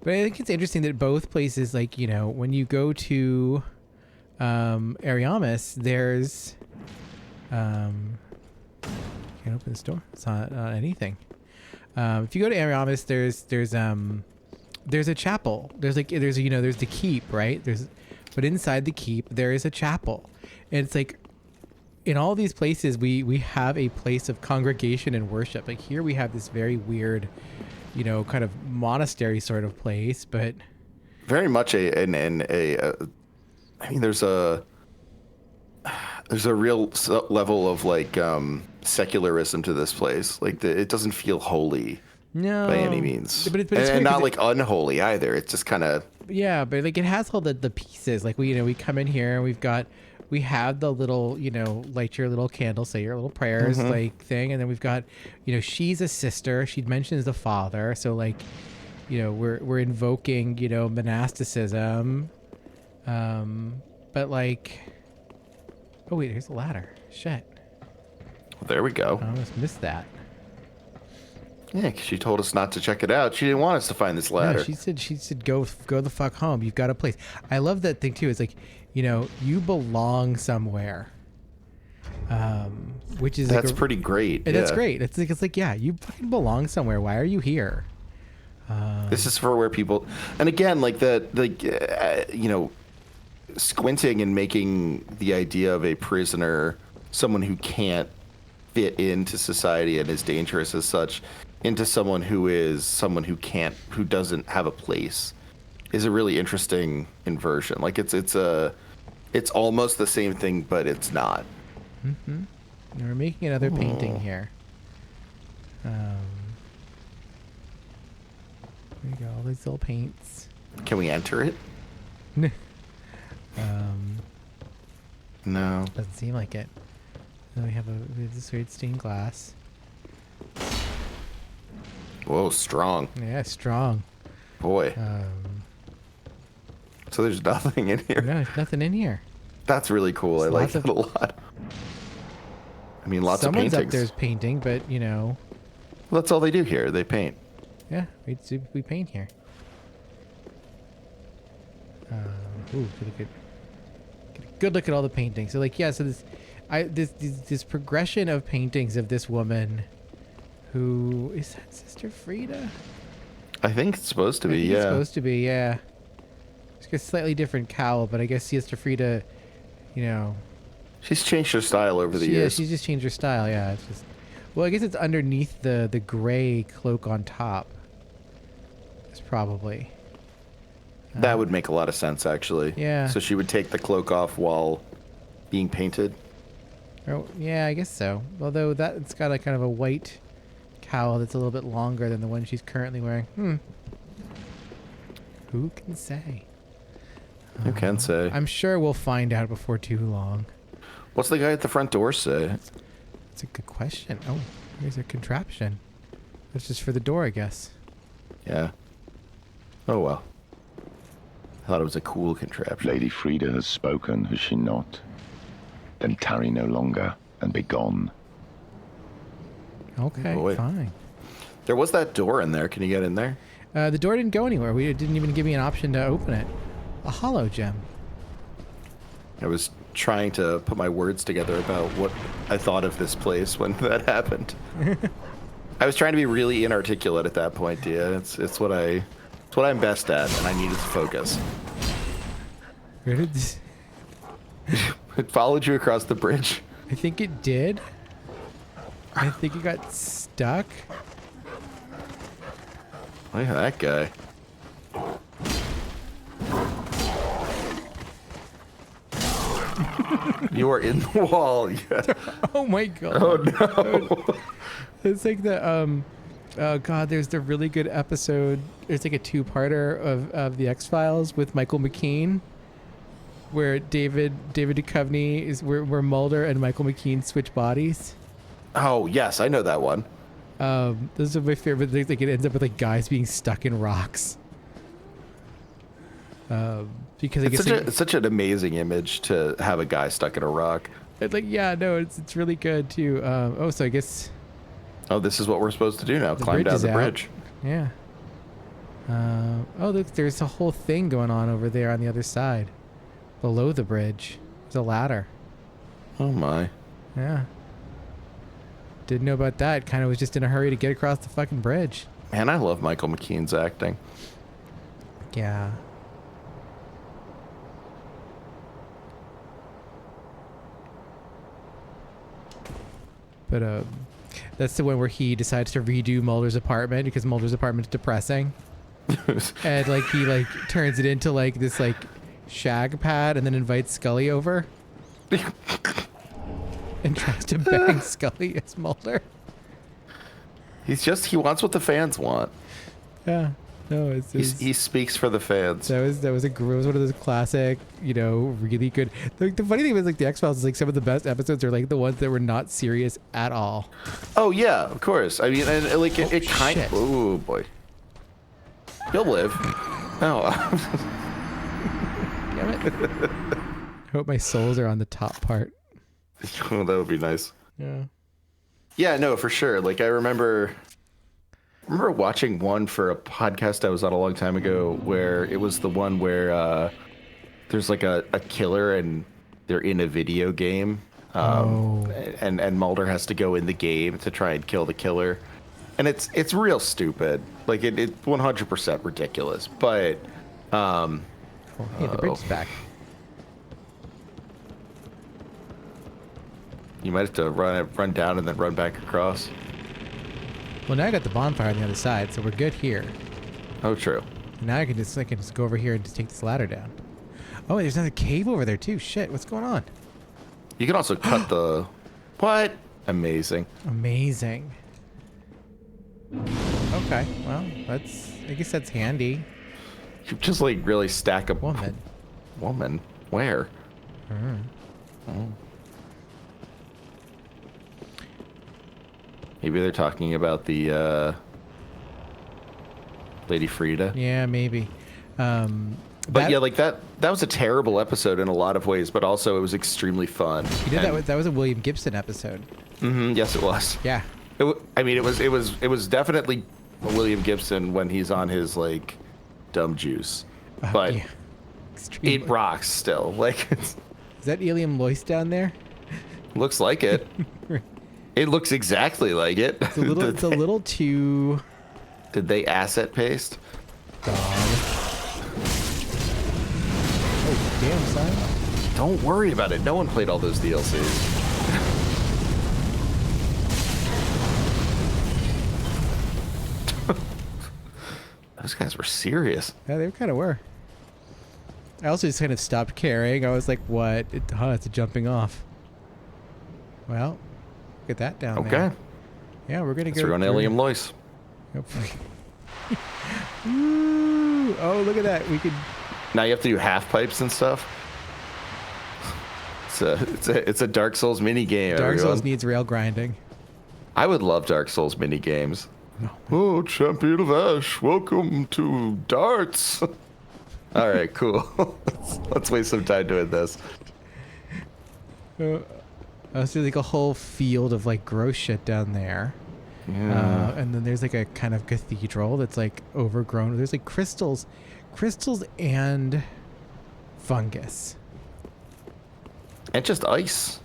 But I think it's interesting that both places, like, when you go to Ariamis, there's can't open this door. It's not anything. If you go to Ariamis, there's a chapel. There's the keep, right? But inside the keep there is a chapel. And it's like, in all these places, we have a place of congregation and worship. Like here we have this very weird, kind of monastery sort of place, but very much I mean, there's a real level of like secularism to this place. Like it doesn't feel holy, no, by any means, but it's and not like unholy either. It's just kind of, yeah, but like it has all the pieces. Like we come in here and we have the little, light your little candle, say your little prayers, like thing. And then we've got, she's a sister. She mentions the father. So like, we're invoking, monasticism. But like, oh wait, here's the ladder. Shit. Well, there we go. I almost missed that. Yeah, 'cause she told us not to check it out. She didn't want us to find this ladder. No, she said go the fuck home. You've got a place. I love that thing too. It's like, you belong somewhere. Which is that's pretty great. That's great. It's like, yeah, you fucking belong somewhere. Why are you here? This is for where people, and again, like squinting and making the idea of a prisoner, someone who can't fit into society and is dangerous as such, into someone who doesn't have a place, is a really interesting inversion. Like it's almost the same thing, but it's not. Mm-hmm. We're making another painting here. There you go, all these little paints. Can we enter it? No. Doesn't seem like it. Then we have this weird stained glass. Whoa, strong. Yeah, strong. Boy. So there's nothing in here. No, there's nothing in here. That's really cool. I like that a lot. I mean, lots Someone's of paintings. up there's painting, but you know, Well, that's all they do here. They paint. yeah, we paint here. Ooh, get a good look at all the paintings. So like, yeah, so this progression of paintings of this woman, who is that Sister Friede? I think it's supposed to be. It's Yeah. supposed to be, yeah. She's got a slightly different cowl, but I guess Sister Friede, you know. She's changed her style over the years. Yeah, she's just changed her style. Yeah, it's just. Well, I guess it's underneath the gray cloak on top. It's probably. That would make a lot of sense, actually. Yeah. So she would take the cloak off while being painted. Oh, yeah, I guess so. Although it's got a kind of a white cowl that's a little bit longer than the one she's currently wearing. Who can say? Who can say? I'm sure we'll find out before too long. What's the guy at the front door say? That's a good question. Oh, here's a contraption. That's just for the door, I guess. Yeah. Oh, well. I thought it was a cool contraption. Lady Friede has spoken, has she not? Then tarry no longer and be gone. Okay, Boy. fine. There was that door in there. Can you get in there? The door didn't go anywhere. We didn't even give me an option to open it. A hollow gem. I was trying to put my words together about what I thought of this place when that happened. I was trying to be really inarticulate at that point, Dia. It's what I'm best at, and I needed to focus. Where did this? It followed you across the bridge. I think it did. I think it got stuck. Look at that guy. You are in the wall. Yeah. Oh my god. Oh no. It's like the oh god, there's the really good episode. It's like a two-parter of the X-Files with Michael McKean, where David Duchovny is where Mulder and Michael McKean switch bodies. Oh yes, I know that one. Those are my favorite things. Like it ends up with like guys being stuck in rocks. Because I guess It's such an amazing image to have a guy stuck in a rock. like yeah, no, it's really good too. Oh, so I guess Oh, this is what we're supposed to do now. the Climb bridge down is the out. bridge. Yeah. Oh, look, there's a whole thing going on over there on the other side, below the bridge. There's a ladder. Oh my. Yeah. Didn't know about that. Kind of was just in a hurry to get across the fucking bridge. Man, I love Michael McKean's acting. Yeah. But that's the one where he decides to redo Mulder's apartment because Mulder's apartment is depressing. And like he like turns it into like this like shag pad and then invites Scully over. And tries to bang Scully as Mulder. He wants what the fans want. Yeah. No, it's He speaks for the fans. that was it was one of those classic, you know, really good. The funny thing was like the X-Files is like some of the best episodes are like the ones that were not serious at all. Oh yeah, of course. I mean, and like it kind shit. of. Oh boy. He'll live. Oh. Damn it. I hope my souls are on the top part. Oh, that would be nice. Yeah. Yeah, no, for sure. Like I remember watching one for a podcast I was on a long time ago where it was the one where there's like a killer and they're in a video game. And Mulder has to go in the game to try and kill the killer. And it's real stupid. Like it 100% ridiculous. But Oh, hey, the bridge's back. you might have to run down and then run back across. Well, now I got the bonfire on the other side, so we're good here. Oh, true. And now I can just go over here and just take this ladder down. Oh, there's another cave over there too. Shit, what's going on? You can also cut the... What? Amazing. Amazing. Okay, well, I guess that's handy. You just like really stack a Woman. Woman? Where? Oh. Maybe they're talking about the Lady Friede. Yeah, maybe. But yeah, like that was a terrible episode in a lot of ways, but also it was extremely fun. You did that was a William Gibson episode. Yes, it was. Yeah. It was definitely William Gibson when he's on his like dumb juice, but yeah. it rocks still. Like Is that Eliam Loyce down there? looks like it. It looks exactly like it. It's a little too Did they asset paste? dog. Oh damn, son. Don't worry about it. No one played all those DLCs. Those guys were serious. Yeah, they kind of were. I also just kind of stopped caring. I was like, what? It's a jumping off. Well, look at that down there. Okay. Yeah, we're going to So go. we're on Eliam Loyce. Ooh, oh, look at that. We could. Now you have to do half pipes and stuff. It's a Dark Souls mini game. Dark everyone. Souls needs rail grinding. I would love Dark Souls mini games. Oh, Champion of Ash, welcome to darts. All right, cool. Let's waste some time doing this. I see like a whole field of like gross shit down there. Yeah. And then there's like a kind of cathedral that's like overgrown. There's like crystals and fungus. And just ice.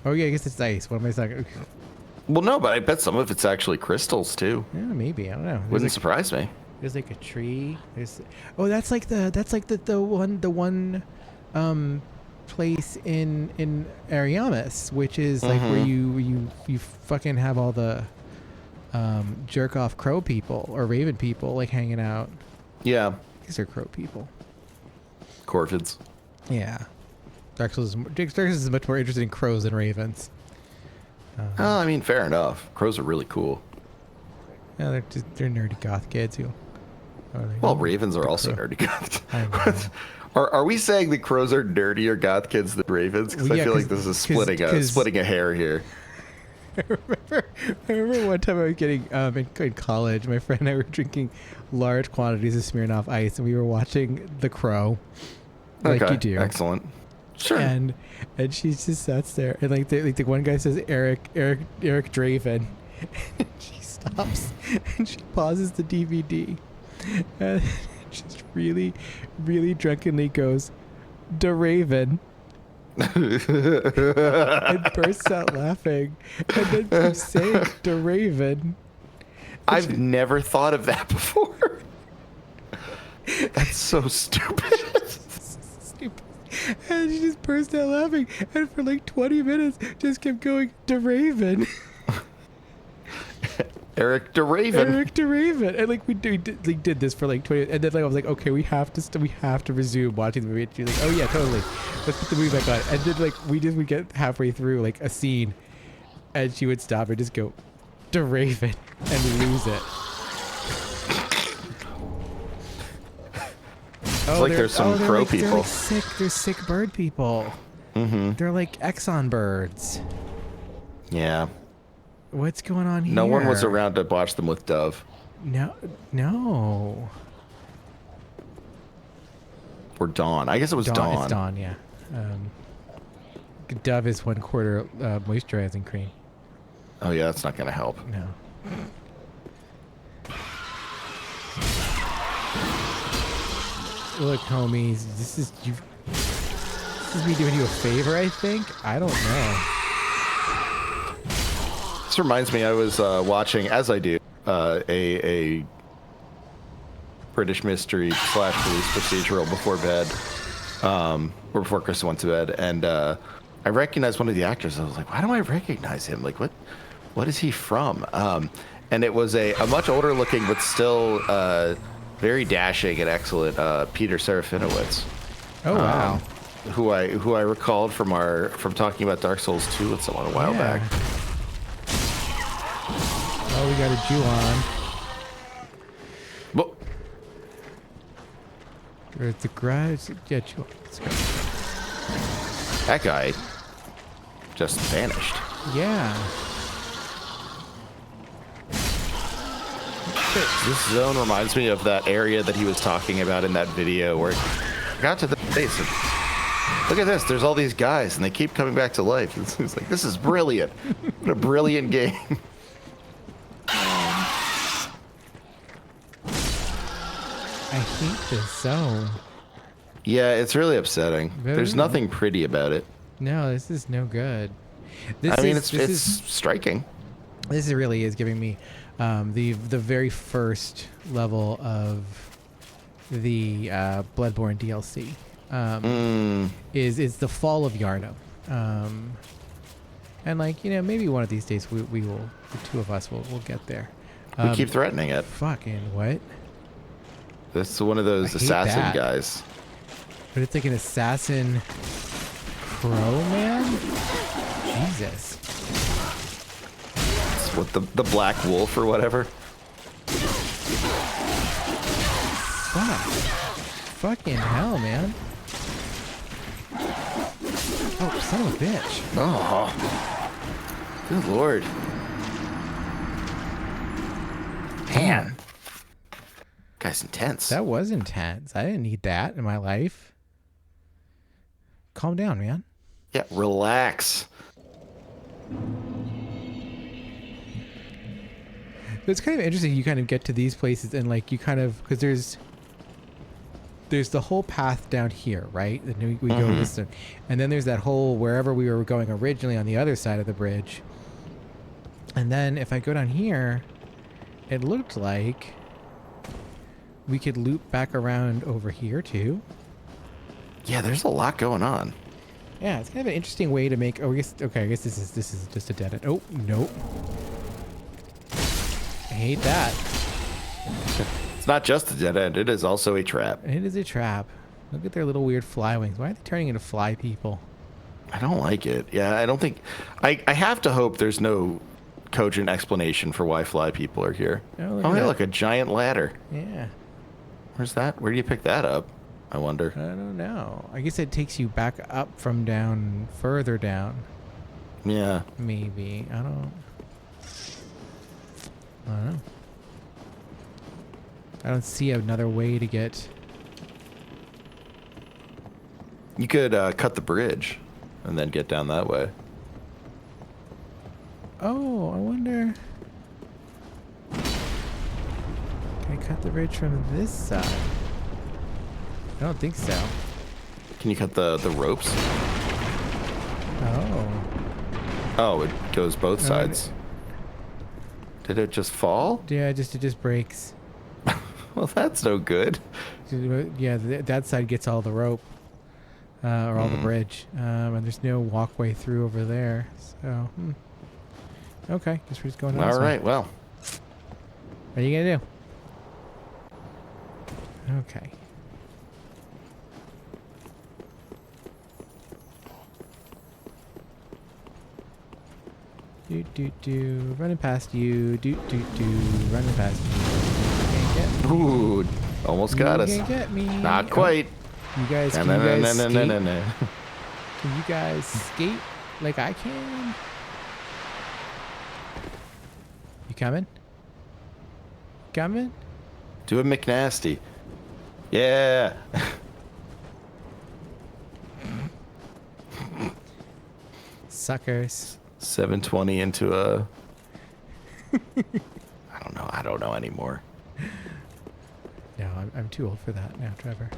Oh yeah, I guess it's ice. What am I saying? Well, no, but I bet some of it's actually crystals too. Yeah, maybe. I don't know. Wouldn't surprise me. There's like a tree. That's like the one place in Ariamis, which is like where you fucking have all the jerk off crow people or raven people like hanging out. Yeah. These are crow people. Corvids. Yeah. Dark Souls is much more interested in crows than ravens. Oh, I mean, fair enough. Crows are really cool. Yeah, they're nerdy goth kids who. Well, ravens are also nerdy I goth. Are we saying that crows are nerdier goth kids than ravens? Because Well, yeah, I feel like this is splitting a hair here. I remember one time I was getting in college. My friend and I were drinking large quantities of Smirnoff Ice, and we were watching The Crow, like Okay, you do. excellent. Sure. And she just sits there, and like the one guy says Eric Draven, and she stops and she pauses the DVD, and just really, really drunkenly goes, "Da Raven." And bursts out laughing, and then keeps saying "Da Raven." I've never thought of that before. That's so stupid. Stupid. And she just burst out laughing, and for like 20 minutes just kept going "Da Raven." Eric DeRaven. Eric DeRaven. And like we did this for like 20, and then like I was like, okay, we have to resume watching the movie. And she's like, oh yeah, totally, let's put the movie back on. And then like we get halfway through like a scene, and she would stop and just go DeRaven and lose it. It's like there's some crow people. They're sick bird people. Mm-hmm. They're like Exxon birds. Yeah. What's going on here? No one was around to watch them with Dove. No. Or Dawn. I guess it was Dawn. It's Dawn, yeah. Dove is 1/4 moisturizing cream. Oh yeah, that's not gonna help. No. Look, homies, this is me doing you a favor, I think. I don't know. This reminds me, I was watching, as I do, a British mystery / police procedural before bed, or before Chris went to bed, and I recognized one of the actors. I was like, why do I recognize him? Like, what is he from? And it was a much older looking, but still very dashing and excellent Peter Serafinowicz. Oh wow. Who I recalled from talking about Dark Souls 2 with someone a while back. Oh, we got a Jew on. Well, There's the garage. Yeah, Jew on. Let's go. that guy just vanished. Yeah. This zone reminds me of that area that he was talking about in that video where got to the base. And look at this. There's all these guys, and they keep coming back to life. It's like, this is brilliant. What a brilliant game. I hate this zone. Yeah, it's really upsetting. There's Very. nothing pretty about it. No, this is no good. It's striking. This really is giving me the very first level of the Bloodborne DLC. Is the fall of Yarnum. And like, you know, maybe one of these days we will, the two of us will get there. We keep threatening it. Fucking what? This is one of those I hate assassin that. guys. But it's like an assassin crow man? Jesus. It's what the black wolf or whatever. Fuck. Fucking hell, man. Oh, son of a bitch. Oh. Good lord. Man. Guy's intense. That was intense. I didn't need that in my life. Calm down, man. Yeah, relax. It's kind of interesting. You kind of get to these places and like you kind of, because there's the whole path down here, right? And we go this, and then there's that whole wherever we were going originally on the other side of the bridge. And then if I go down here, it looked like we could loop back around over here too. Yeah, there's a lot going on. Yeah, it's kind of an interesting way to make. Oh, I guess this is just a dead end. Oh, nope. I hate that. It's not just a dead end. It is also a trap. It is a trap. Look at their little weird fly wings. Why are they turning into fly people? I don't like it. Yeah, I don't think... I have to hope there's no cogent explanation for why fly people are here. Oh, Hey, look, a giant ladder. Yeah. Where's that? Where do you pick that up? I wonder. I don't know. I guess it takes you back up from down, further down. Yeah. Maybe. I don't know. I don't see another way to get... You could cut the bridge and then get down that way. Oh, I wonder... Can I cut the bridge from this side? I don't think so. Can you cut the ropes? Oh. Oh, it goes both sides. Did it just fall? Yeah, it just breaks. Well, that's no good. Yeah, that side gets all the rope. Or all the bridge. And there's no walkway through over there. So, okay. Guess we're just going on this All way. right, well. What are you going to do? Okay. Running past you. Running past you. You can't get me. Ooh, almost got us. You can't get me. Not quite. You guys, can No, you no, guys no, no, skate? no, no. Can you guys skate like I can? You coming? Coming? Do a McNasty. Yeah. Suckers. 720 into a... I don't know anymore. No, I'm too old for that now, Trevor.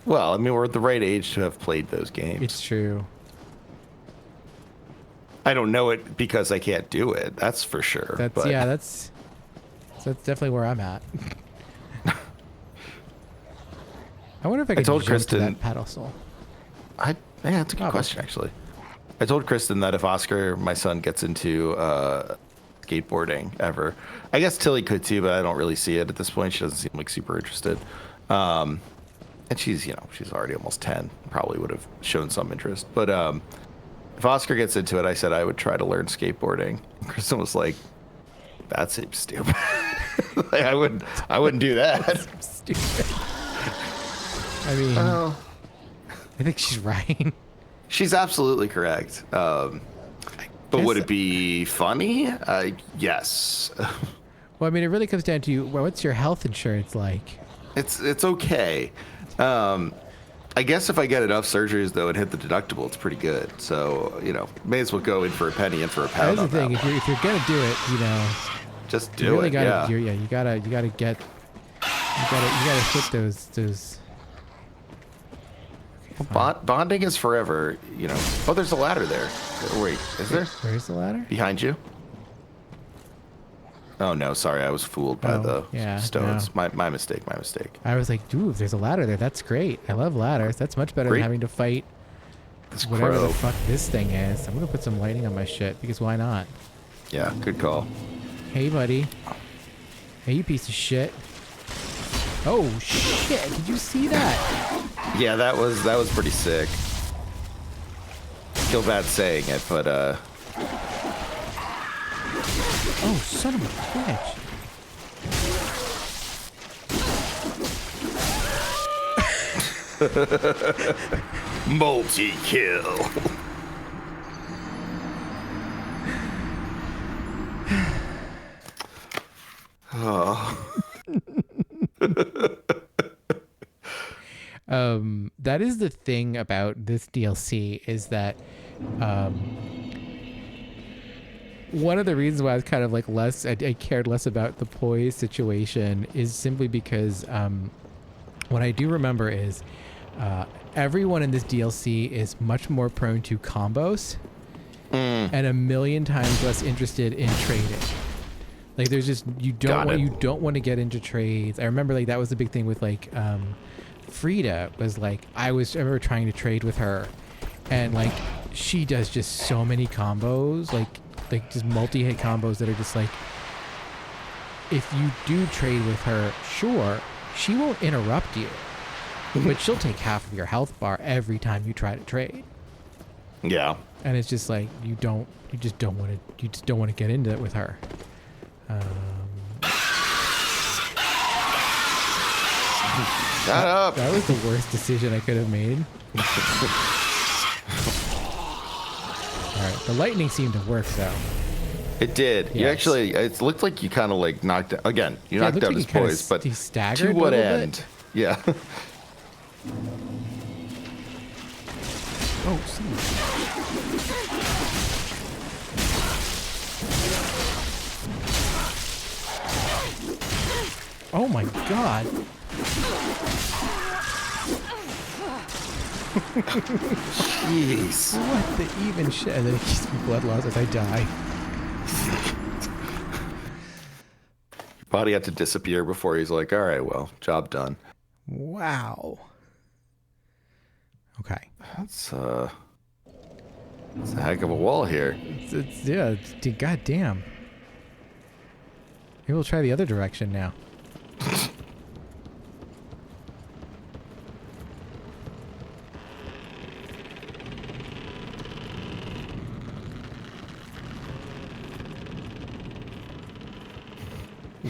Well, I mean, we're at the right age to have played those games. It's true. I don't know it because I can't do it. That's for sure. That's definitely where I'm at. I wonder if I could told jump Kristen- to that pedestal. Yeah, that's a good question, actually. I told Kristen that if Oscar, my son, gets into skateboarding ever, I guess Tilly could too, but I don't really see it at this point. She doesn't seem like super interested. And she's already almost 10. Probably would have shown some interest. But if Oscar gets into it, I said I would try to learn skateboarding. Kristen was like, "That seems stupid." Like, I wouldn't do that. Stupid. I mean, Well, I think she's right. she's absolutely correct. But would guess- it be funny? Yes. Well, I mean, it really comes down to what's your health insurance like? It's okay. I guess if I get enough surgeries though and hit the deductible, it's pretty good. So may as well go in for a penny and for a pound. That's the thing. If you're gonna do it, just you do really it. gotta, Yeah. you gotta hit those. Bonding is forever. Oh, there's a ladder there. Wait, is there? Where's the ladder? Behind you? Oh no, sorry, I was fooled by the stones. No. My mistake. My mistake. I was like, dude, there's a ladder there. That's great. I love ladders. That's much better Great. than having to fight This whatever crow. the fuck this thing is. I'm gonna put some lighting on my shit because why not? Yeah, good call. Hey, buddy. Hey, you piece of shit. Oh shit! Did you see that? Yeah, that was pretty sick. Feel bad saying it, but Oh, son of a bitch! multi-kill. That is the thing about this DLC is that one of the reasons why I was kind of like I cared less about the poise situation is simply because what I do remember is everyone in this DLC is much more prone to combos and a million times less interested in trading. Like there's just you don't want to get into trades. I remember like that was the big thing with like Friede was like I remember trying to trade with her and like she does just so many combos like just multi-hit combos that are just like if you do trade with her, sure, she won't interrupt you. But she'll take half of your health bar every time you try to trade. Yeah. And it's just like you just don't want to get into it with her. Shut up. That was the worst decision I could have made. Alright, the lightning seemed to work though. It did. You Yes. actually, it looked like you kind of like knocked out, again, you knocked it looked out like his he kinda poise, but he staggered to a what little end? bit. Yeah. Oh, see. Oh my god. Jeez. What the even shit? And then it keeps me blood loss as I die. Your body had to disappear before he's like, all right, well, job done. Wow. Okay. That's a heck of a wall here. God damn. Maybe we'll try the other direction now.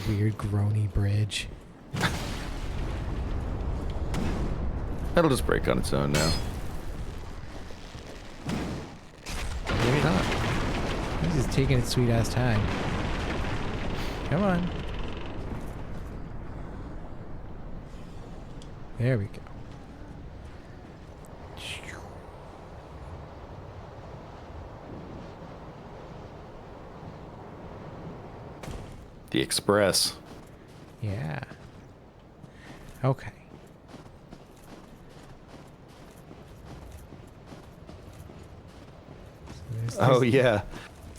Weird groany bridge. That'll just break on its own now. Maybe not. This is taking its sweet ass time. Come on. There we go. The Express. Yeah. Okay. So Oh, yeah.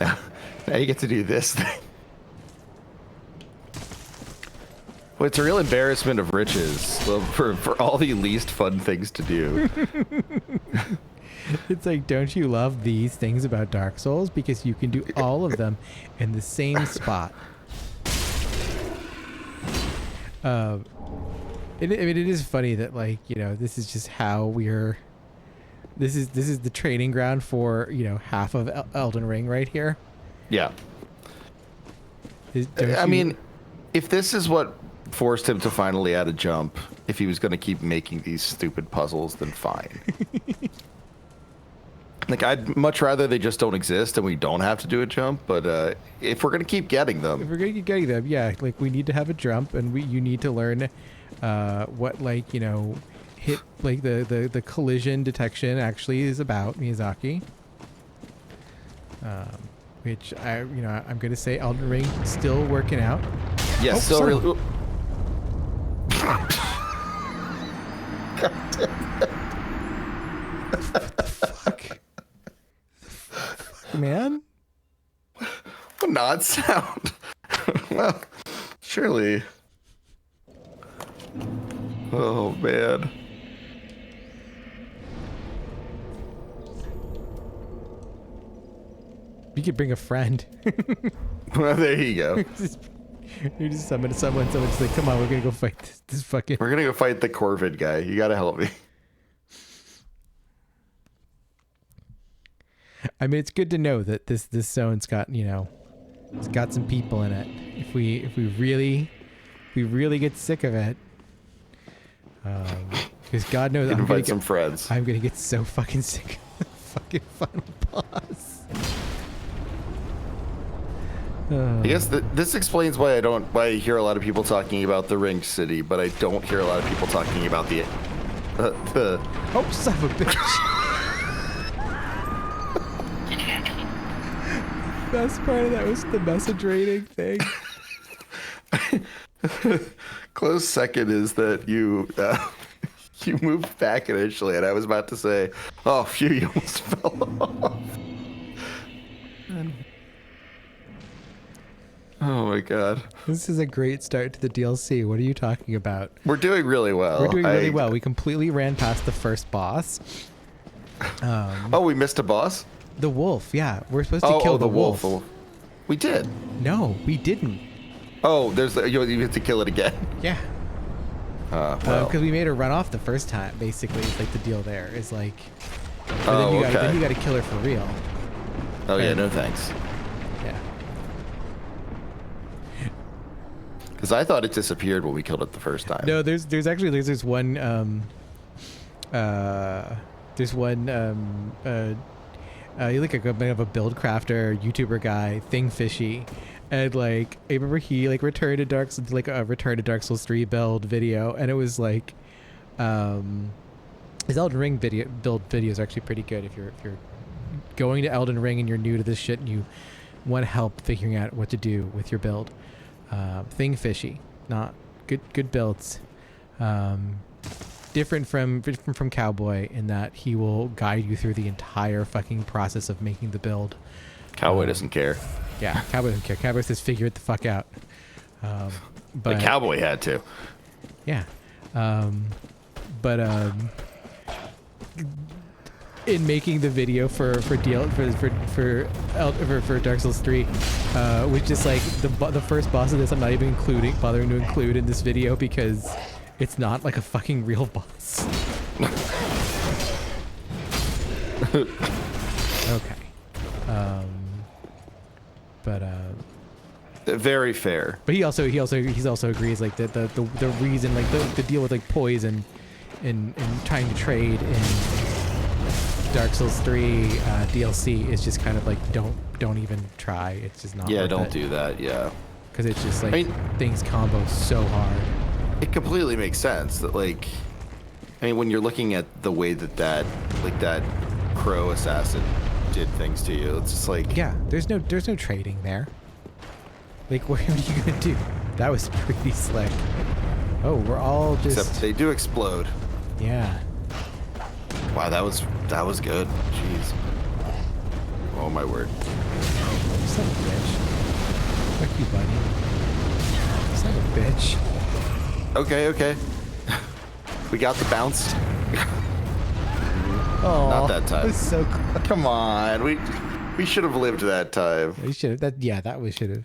Now you get to do this thing. Well, it's a real embarrassment of riches for all the least fun things to do. It's like, don't you love these things about Dark Souls? Because you can do all of them in the same spot. It is funny that, like, you know, this is just how we're... This is the training ground for, you know, half of Elden Ring right here. Yeah. I mean, if this is what forced him to finally add a jump, if he was going to keep making these stupid puzzles, then fine. Like, I'd much rather they just don't exist and we don't have to do a jump, but if we're going to keep getting them... If we're going to keep getting them, yeah, like, we need to have a jump, and you need to learn what, like, you know, hit like the collision detection actually is about Miyazaki. Which I'm gonna say Elden Ring still working out. Yes, Oh, so son really. Fuck, man. An odd sound. Well, surely. Oh man. You could bring a friend. Well, there you go. You just summon someone's like, come on, we're gonna go fight this fucking. We're gonna go fight the Corvid guy. You gotta help me. I mean, it's good to know that this zone's got it's got some people in it. If we really get sick of it, because God knows Invite invite some friends. I'm gonna get so fucking sick of the fucking final boss. I guess this explains why I hear a lot of people talking about the Ringed City, but I don't hear a lot of people talking about the Oh, son of a bitch. Best part of that was the message rating thing. Close second is that you you moved back initially, and I was about to say, oh, phew, you almost fell off. Oh my god. This is a great start to the DLC. What are you talking about? We're doing really well. We're doing really well. We completely ran past the first boss. Oh, we missed a boss? The wolf, yeah. We're supposed to kill the wolf. We did. No, we didn't. Oh, you have to kill it again. Yeah. Well. Because we made her run off the first time, basically. It's like the deal there is like... Oh, then you gotta kill her for real. Oh, yeah, no thanks. Yeah. Because I thought it disappeared when we killed it the first time. No, there's one you like a bit of a build crafter YouTuber guy, Thing Fishy, and like I remember he like returned to Dark Souls 3 build video, and it was like his Elden Ring build videos are actually pretty good if you're going to Elden Ring and you're new to this shit and you want help figuring out what to do with your build. Thing Fishy, not good builds. Different from Cowboy in that he will guide you through the entire fucking process of making the build. Cowboy doesn't care. Yeah, Cowboy doesn't care. Cowboy says figure it the fuck out. But The Cowboy had to. yeah, in making the video for Dark Souls 3, which is like the first boss of this, I'm not even bothering to include in this video because it's not like a fucking real boss. Okay. Very fair. But he also agrees like that the reason like the deal with like poison and trying to trade in Dark Souls 3 DLC is just kind of like don't even try. It's just not. Yeah, worth don't it. do that. Yeah. Because it's just like things combo so hard. It completely makes sense that when you're looking at the way that crow assassin did things to you, it's just like Yeah, there's no trading there. Like what are you gonna do? That was pretty slick. Oh, we're all just except they do explode. yeah. Wow, that was good. Jeez. Oh my word. Son of a bitch. Fuck you, buddy. Son of a bitch. Okay. We got the bounce. Oh, Not that time. That was so close. Come on, we should have lived that time. We should have. That we should have.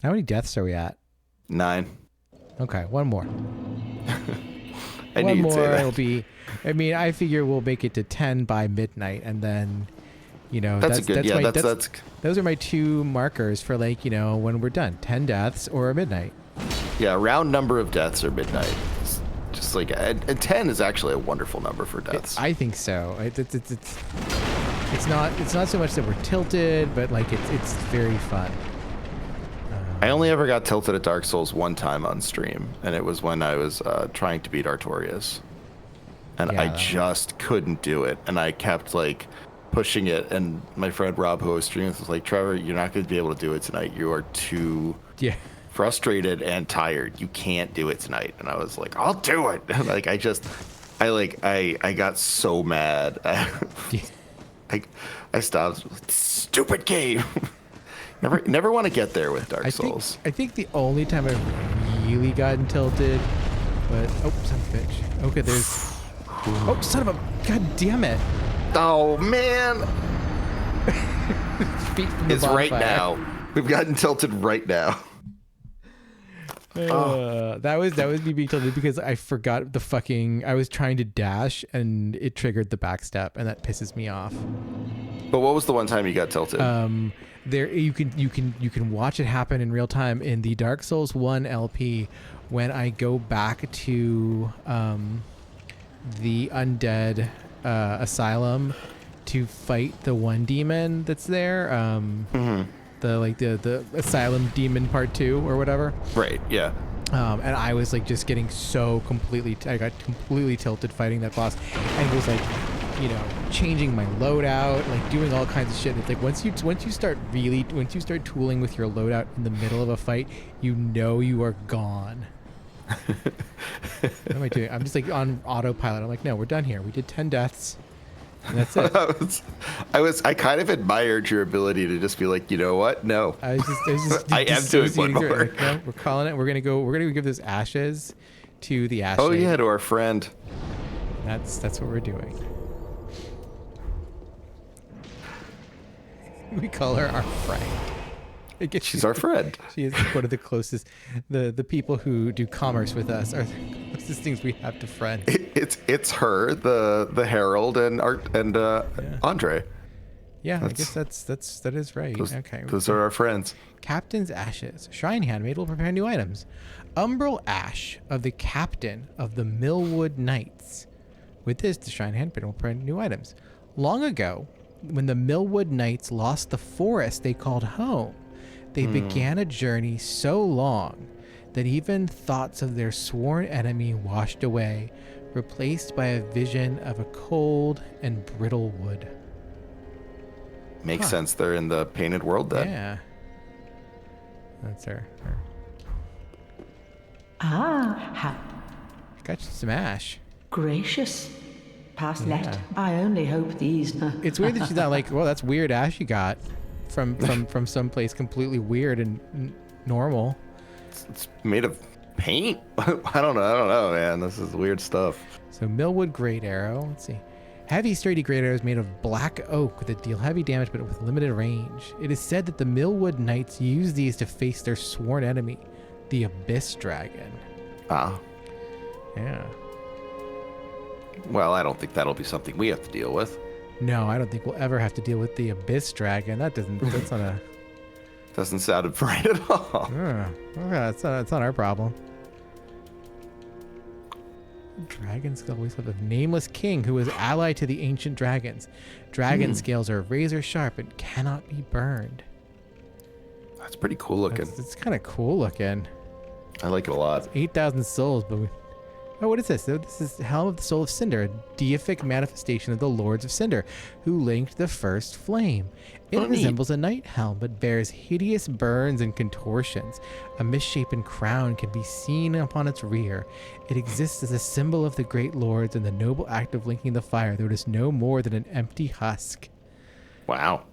How many deaths are we at? 9. Okay, one more. I knew One you'd say more. that. It'll be. I mean, I figure we'll make it to 10 by midnight, and then, That's a good. Yeah, that's those are my 2 markers for when we're done. 10 deaths or midnight. yeah. Round number of deaths or midnight. It's just like and 10 is actually a wonderful number for deaths. I think so. It's not so much that we're tilted, but like it's very fun. I only ever got tilted at Dark Souls one time on stream, and it was when I was trying to beat Artorias. And Yeah, I that just couldn't do it, and I kept like pushing it, and my friend Rob, who I was streaming with, was like, Trevor, you're not going to be able to do it tonight. You are too Yeah. frustrated and tired. You can't do it tonight. And I was like, I'll do it. And like, I got so mad. I stopped. Stupid game. Never want to get there with Dark Souls. I think the only time I've really gotten tilted, but oh, son of a bitch. Okay, there's. Oh, son of a god damn it! Oh man! Feet from the It's right bonfire. now. We've gotten tilted right now. That was me being tilted because I forgot the fucking. I was trying to dash and it triggered the backstep, and that pisses me off. But what was the one time you got tilted? There you can watch it happen in real time in the Dark Souls 1 LP when I go back to the undead asylum to fight the one demon that's there. The asylum demon part 2 or whatever. Right, yeah. And I was like just getting so I got completely tilted fighting that boss, and it was like, you know, changing my loadout, like doing all kinds of shit. It's like once you start tooling with your loadout in the middle of a fight, you know you are gone. What am I doing? I'm just like on autopilot. I'm like, no, we're done here. We did 10 deaths. And that's it. I kind of admired your ability to just be like, you know what? No. I am doing one more. Like, no, we're calling it. We're gonna give those ashes to the ash. Oh lady. yeah, to our friend. That's what we're doing. We call her our friend. I guess She's our friend. She is one of the closest. The people who do commerce with us are the closest things we have to friends. It's her, the Herald, and Andre. Yeah, I guess that is right. Okay. Those are our friends. Captain's Ashes. Shrine handmaid will prepare new items. Umbral Ash of the Captain of the Millwood Knights. With this, the Shrine handmaid will prepare new items. Long ago, when the Millwood Knights lost the forest they called home, they began a journey so long that even thoughts of their sworn enemy washed away, replaced by a vision of a cold and brittle wood. Makes sense. They're in the painted world then. Yeah. That's her. How Got you some ash. gracious. Pass left. I only hope these. It's weird that she's not like, well, that's weird ash you got from someplace completely weird and normal. It's made of paint. I don't know, man. This is weird stuff. So Millwood Great Arrow. Let's see. Heavy, sturdy great arrows made of black oak that deal heavy damage but with limited range. It is said that the Millwood Knights use these to face their sworn enemy, the Abyss Dragon. Ah. Yeah. Well, I don't think that'll be something we have to deal with. No, I don't think we'll ever have to deal with the Abyss Dragon. That's not a... Doesn't sound right at all. It's not our problem. Dragon scale always have a nameless king who is allied to the ancient dragons. Dragon scales are razor sharp and cannot be burned. That's pretty cool looking. It's kind of cool looking. I like it a lot. 8,000 souls, but oh, what is this? This is Helm of the Soul of Cinder, a deific manifestation of the Lords of Cinder, who linked the first flame. It resembles a night helm, but bears hideous burns and contortions. A misshapen crown can be seen upon its rear. It exists as a symbol of the great lords and the noble act of linking the fire, though it is no more than an empty husk. Wow.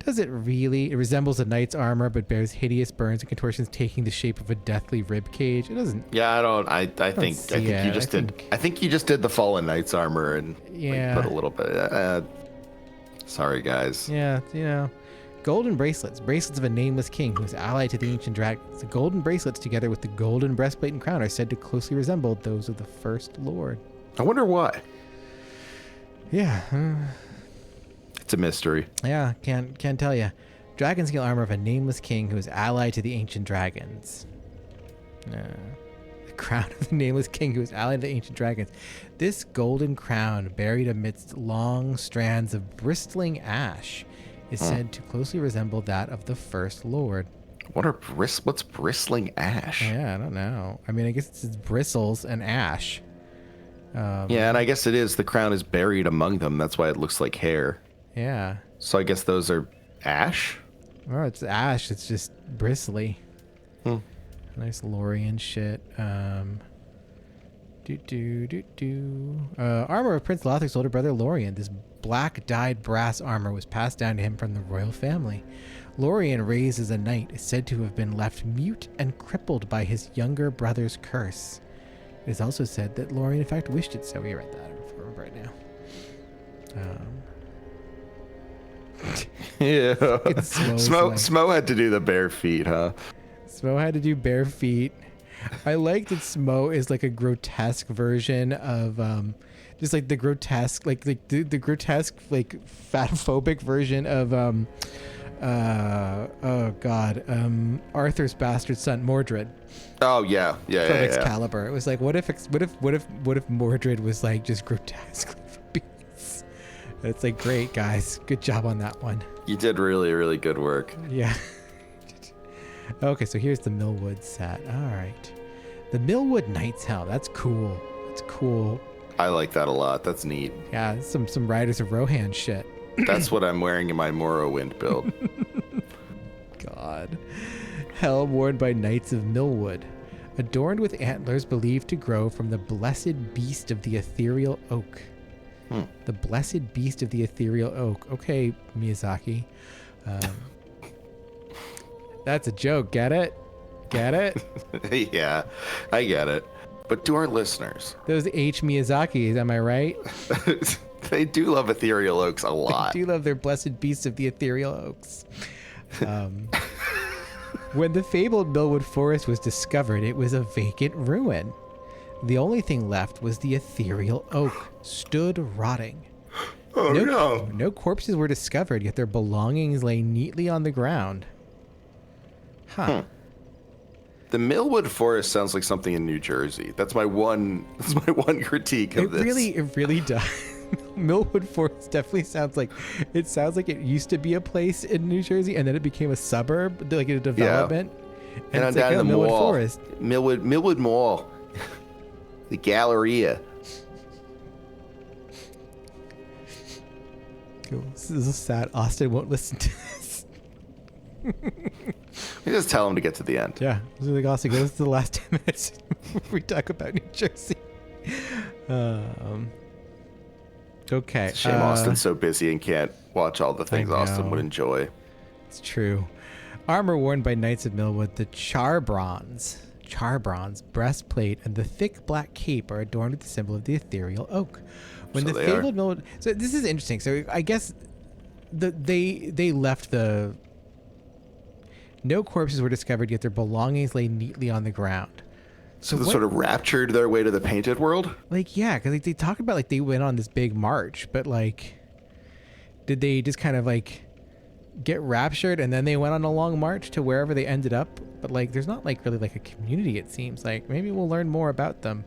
Does it really? It resembles a knight's armor, but bears hideous burns and contortions, taking the shape of a deathly rib cage. It doesn't. Yeah, I think you just did the Fallen Knight's armor and Yeah. like, put a little bit. Sorry, guys. Yeah, you know. Golden bracelets. Bracelets of a nameless king who is allied to the ancient dragons. The golden bracelets, together with the golden breastplate and crown, are said to closely resemble those of the first lord. I wonder why. Yeah. It's a mystery. Yeah, can't tell you. Dragon scale armor of a nameless king who is allied to the ancient dragons. The crown of the nameless king who is allied to the ancient dragons. This golden crown, buried amidst long strands of bristling ash, is said to closely resemble that of the First Lord. What's bristling ash? Yeah, I don't know. I mean, I guess it's bristles and ash. Yeah, and I guess it is. The crown is buried among them. That's why it looks like hair. Yeah. So I guess those are ash? Oh, it's ash. It's just bristly. Nice Lorien shit. Armor of Prince Lothric's older brother Lorien. This black dyed brass armor was passed down to him from the royal family. Lorien, raised as a knight, is said to have been left mute and crippled by his younger brother's curse. It is also said that Lorien, in fact, wished it so. We read that right now. Yeah. Smo Smo had to do the bare feet, huh? Smo had to do bare feet. I like that Smo is like a grotesque version of just like the grotesque, like the grotesque, like fatphobic version of Arthur's bastard son Mordred. Oh yeah. From Excalibur. It was like, what if Mordred was like just grotesquely obese? And it's like, great guys, good job on that one. You did really, really good work. Yeah. Okay, so here's the Millwood set. All right, the Millwood Knight's Helm. That's cool. That's cool. I like that a lot. That's neat. Yeah, some Riders of Rohan shit. That's what I'm wearing in my Morrowind build. God. Helm worn by Knights of Millwood, adorned with antlers believed to grow from the blessed beast of the ethereal oak. The blessed beast of the ethereal oak. Okay, Miyazaki. That's a joke. Get it? Get it? Yeah, I get it. But to our listeners, those H. Miyazakis, am I right? They do love ethereal oaks a lot. They do love their blessed beasts of the ethereal oaks. When the fabled Millwood Forest was discovered, it was a vacant ruin. The only thing left was the ethereal oak, stood rotting. Oh no! No corpses were discovered, yet their belongings lay neatly on the ground. The Millwood Forest sounds like something in New Jersey. That's my one critique of this. It really does. Millwood Forest definitely sounds like it used to be a place in New Jersey, and then it became a suburb, like a development. Yeah. And I'm down in the Millwood mall. Forest. Millwood Mall. The Galleria. Cool. This is sad. Austin won't listen to this. You just tell him to get to the end. Yeah. This is like Austin goes to the last 10 minutes we talk about New Jersey. Okay. It's a shame Austin's so busy and can't watch all the things Austin would enjoy. It's true. Armor worn by Knights of Millwood, the Charbronze breastplate and the thick black cape are adorned with the symbol of the ethereal oak. When So the they fabled are. Millwood, so this is interesting. So I guess they left the. No corpses were discovered, yet their belongings lay neatly on the ground. So they sort of raptured their way to the painted world? Like, yeah, because they talk about like they went on this big march, but like, did they just kind of like get raptured and then they went on a long march to wherever they ended up? But like, there's not like really like a community. It seems like maybe we'll learn more about them.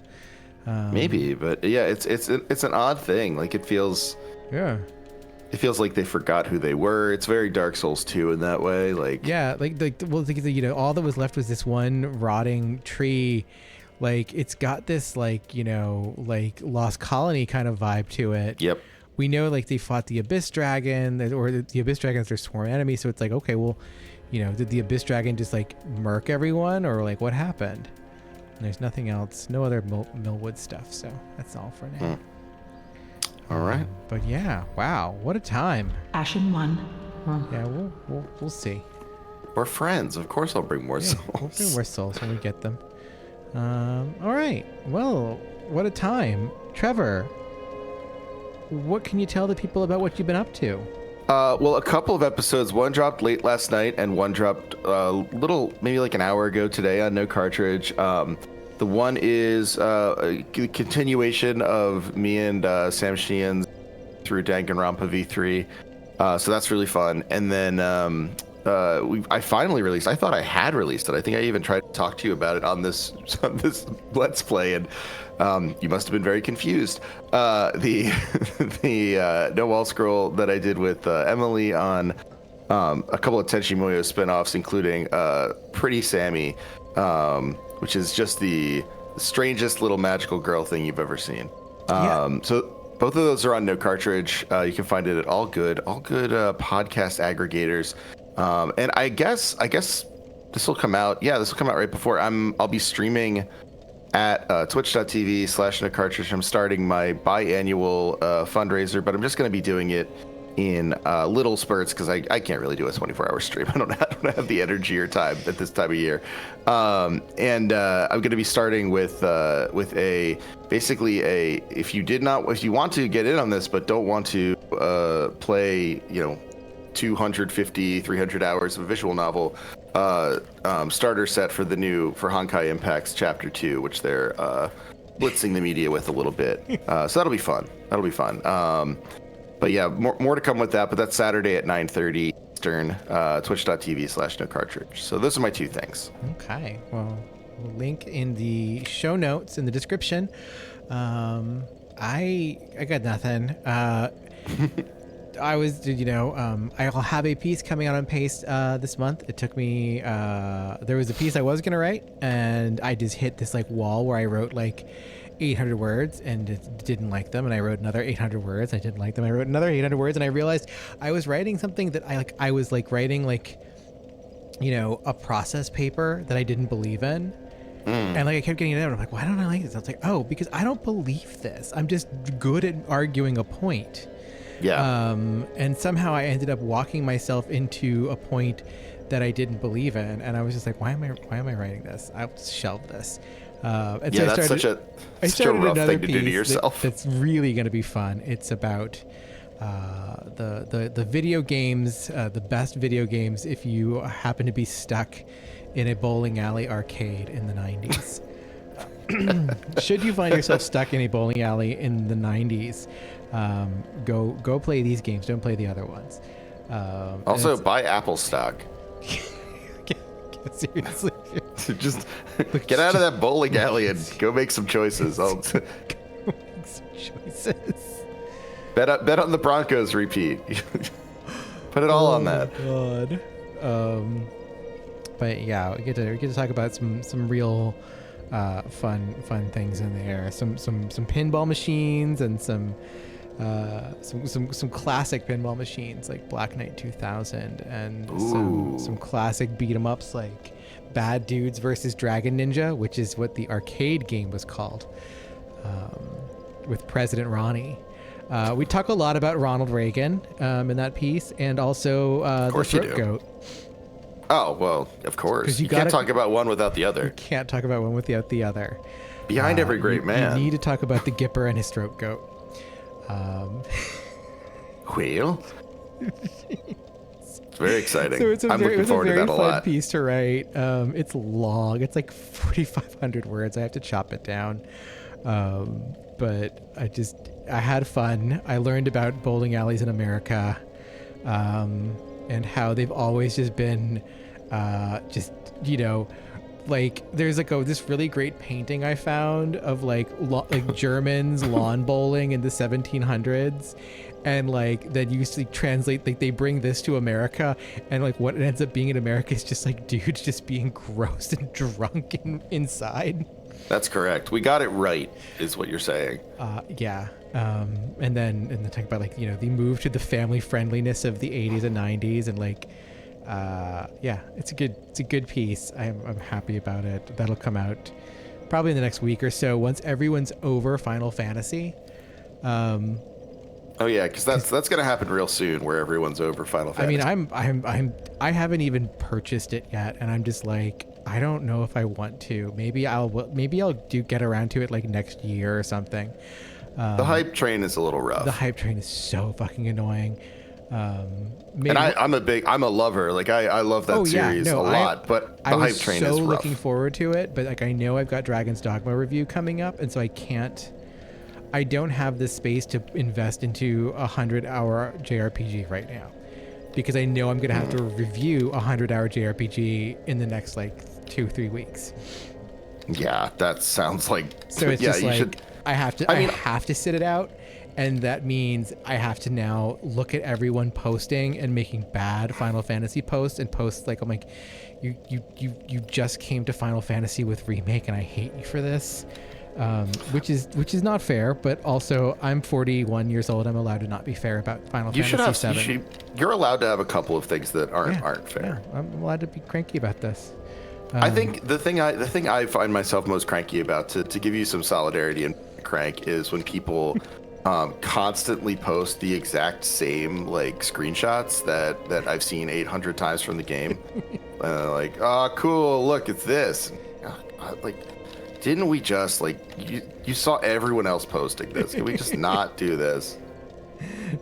Maybe, but yeah, it's an odd thing. Like it feels like they forgot who they were. It's very Dark Souls 2 in that way. Like all that was left was this one rotting tree. Like it's got this like Lost Colony kind of vibe to it. Yep. We know like they fought the Abyss Dragon, or the Abyss Dragon's their sworn enemy. So it's like, okay, well, did the Abyss Dragon just like murk everyone, or like what happened? And there's nothing else, no other Millwood stuff. So that's all for now. All right. But yeah, wow, what a time. Ashen one. Yeah, we'll see. We're friends. Of course I'll bring more souls. We'll bring more souls when we get them. All right. Well, what a time. Trevor, what can you tell the people about what you've been up to? Well, a couple of episodes. One dropped late last night, and one dropped maybe like an hour ago today on No Cartridge. The one is a continuation of me and Sam Sheehan's through Danganronpa V3. So that's really fun. And then I finally released. I thought I had released it. I think I even tried to talk to you about it on this Let's Play, and you must have been very confused. The No Wall Scroll that I did with Emily on a couple of Tenchi Muyo spinoffs, including Pretty Sammy, which is just the strangest little magical girl thing you've ever seen. So both of those are on No Cartridge. You can find it at all good podcast aggregators. And I guess this will come out. Yeah, this will come out right before. I'll be streaming at twitch.tv/No Cartridge. I'm starting my biannual fundraiser, but I'm just going to be doing it in little spurts because I can't really do a 24-hour stream. I don't have the energy or time at this time of year. I'm going to be starting with basically if you want to get in on this but don't want to play 250 300 hours of a visual novel starter set for Honkai Impact's Chapter 2, which they're blitzing the media with a little bit. So that'll be fun. But yeah, more to come with that. But that's Saturday at 9:30 Eastern, twitch.tv/No Cartridge. So those are my two things. Okay. Well, we'll link in the show notes in the description. I got nothing. I'll have a piece coming out on Paste this month. It took me, there was a piece I was going to write, and I just hit this wall where I wrote 800 words and didn't like them, and I wrote another 800 words. I didn't like them. I wrote another 800 words, and I realized I was writing something that I was writing a process paper that I didn't believe in. And I kept getting it out. I'm like, why don't I like this? I was like, oh, because I don't believe this. I'm just good at arguing a point. Yeah. And somehow I ended up walking myself into a point that I didn't believe in, and I was just like, why am I writing this? I'll shelve this. And so that's such a rough thing to do to yourself. That's really going to be fun. It's about the video games, the best video games if you happen to be stuck in a bowling alley arcade in the 90s. Should you find yourself stuck in a bowling alley in the 90s, go play these games. Don't play the other ones. Also, buy Apple stock. Seriously. Just get out of that bowling alley and go make some choices. Go make some choices. Bet on the Broncos repeat. Put it all on that. God. But yeah, we get to talk about some real fun things in there. Some pinball machines and some classic pinball machines like Black Knight 2000 and some classic beat 'em ups like Bad Dudes versus Dragon Ninja, which is what the arcade game was called, with President Ronnie. We talk a lot about Ronald Reagan in that piece, and also the Throat Goat. Oh, well, of course. You can't talk about one without the other. You can't talk about one without the other. Behind every great man. You need to talk about the Gipper and his Throat Goat. Wheel? It's very exciting. So I'm looking forward to that a lot. It was a very fun piece to write. It's long. It's 4,500 words. I have to chop it down. But I had fun. I learned about bowling alleys in America, and how they've always just been, there's this really great painting I found of Germans lawn bowling in the 1700s, and that used to translate, they bring this to America, and what it ends up being in America is just dudes just being gross and drunk inside. That's correct. We got it right, is what you're saying. Yeah. And then talk about the move to the family friendliness of the 80s and 90s, and it's a good piece. I'm happy about it. That'll come out probably in the next week or so once everyone's over Final Fantasy. Oh yeah, because that's gonna happen real soon, where everyone's over Final Fantasy. I mean, I haven't even purchased it yet, and I'm just I don't know if I want to. Maybe I'll get around to it next year or something. The hype train is a little rough. The hype train is so fucking annoying. And I'm a lover. I love that series a lot, but the hype train is rough. I was so looking forward to it, but I know I've got Dragon's Dogma review coming up, and so I don't have the space to invest into a 100-hour JRPG right now. because I know I'm gonna have to review a 100-hour JRPG in the next like 2-3 weeks. Yeah, that sounds like. So it's yeah, just you like should. I have to sit it out, and that means I have to now look at everyone posting and making bad Final Fantasy posts and posts like, I'm like, you just came to Final Fantasy with Remake, and I hate you for this, which is not fair. But also, I'm 41 years old. I'm allowed to not be fair about Final Fantasy VII. You're allowed to have a couple of things that aren't fair. Yeah, I'm allowed to be cranky about this. I think the thing I find myself most cranky about, to give you some solidarity and crank, is when people constantly post the exact same like screenshots that I've seen 800 times from the game. Like, oh cool, look, it's this. Like, didn't we just like you saw everyone else posting this? Can we just not do this?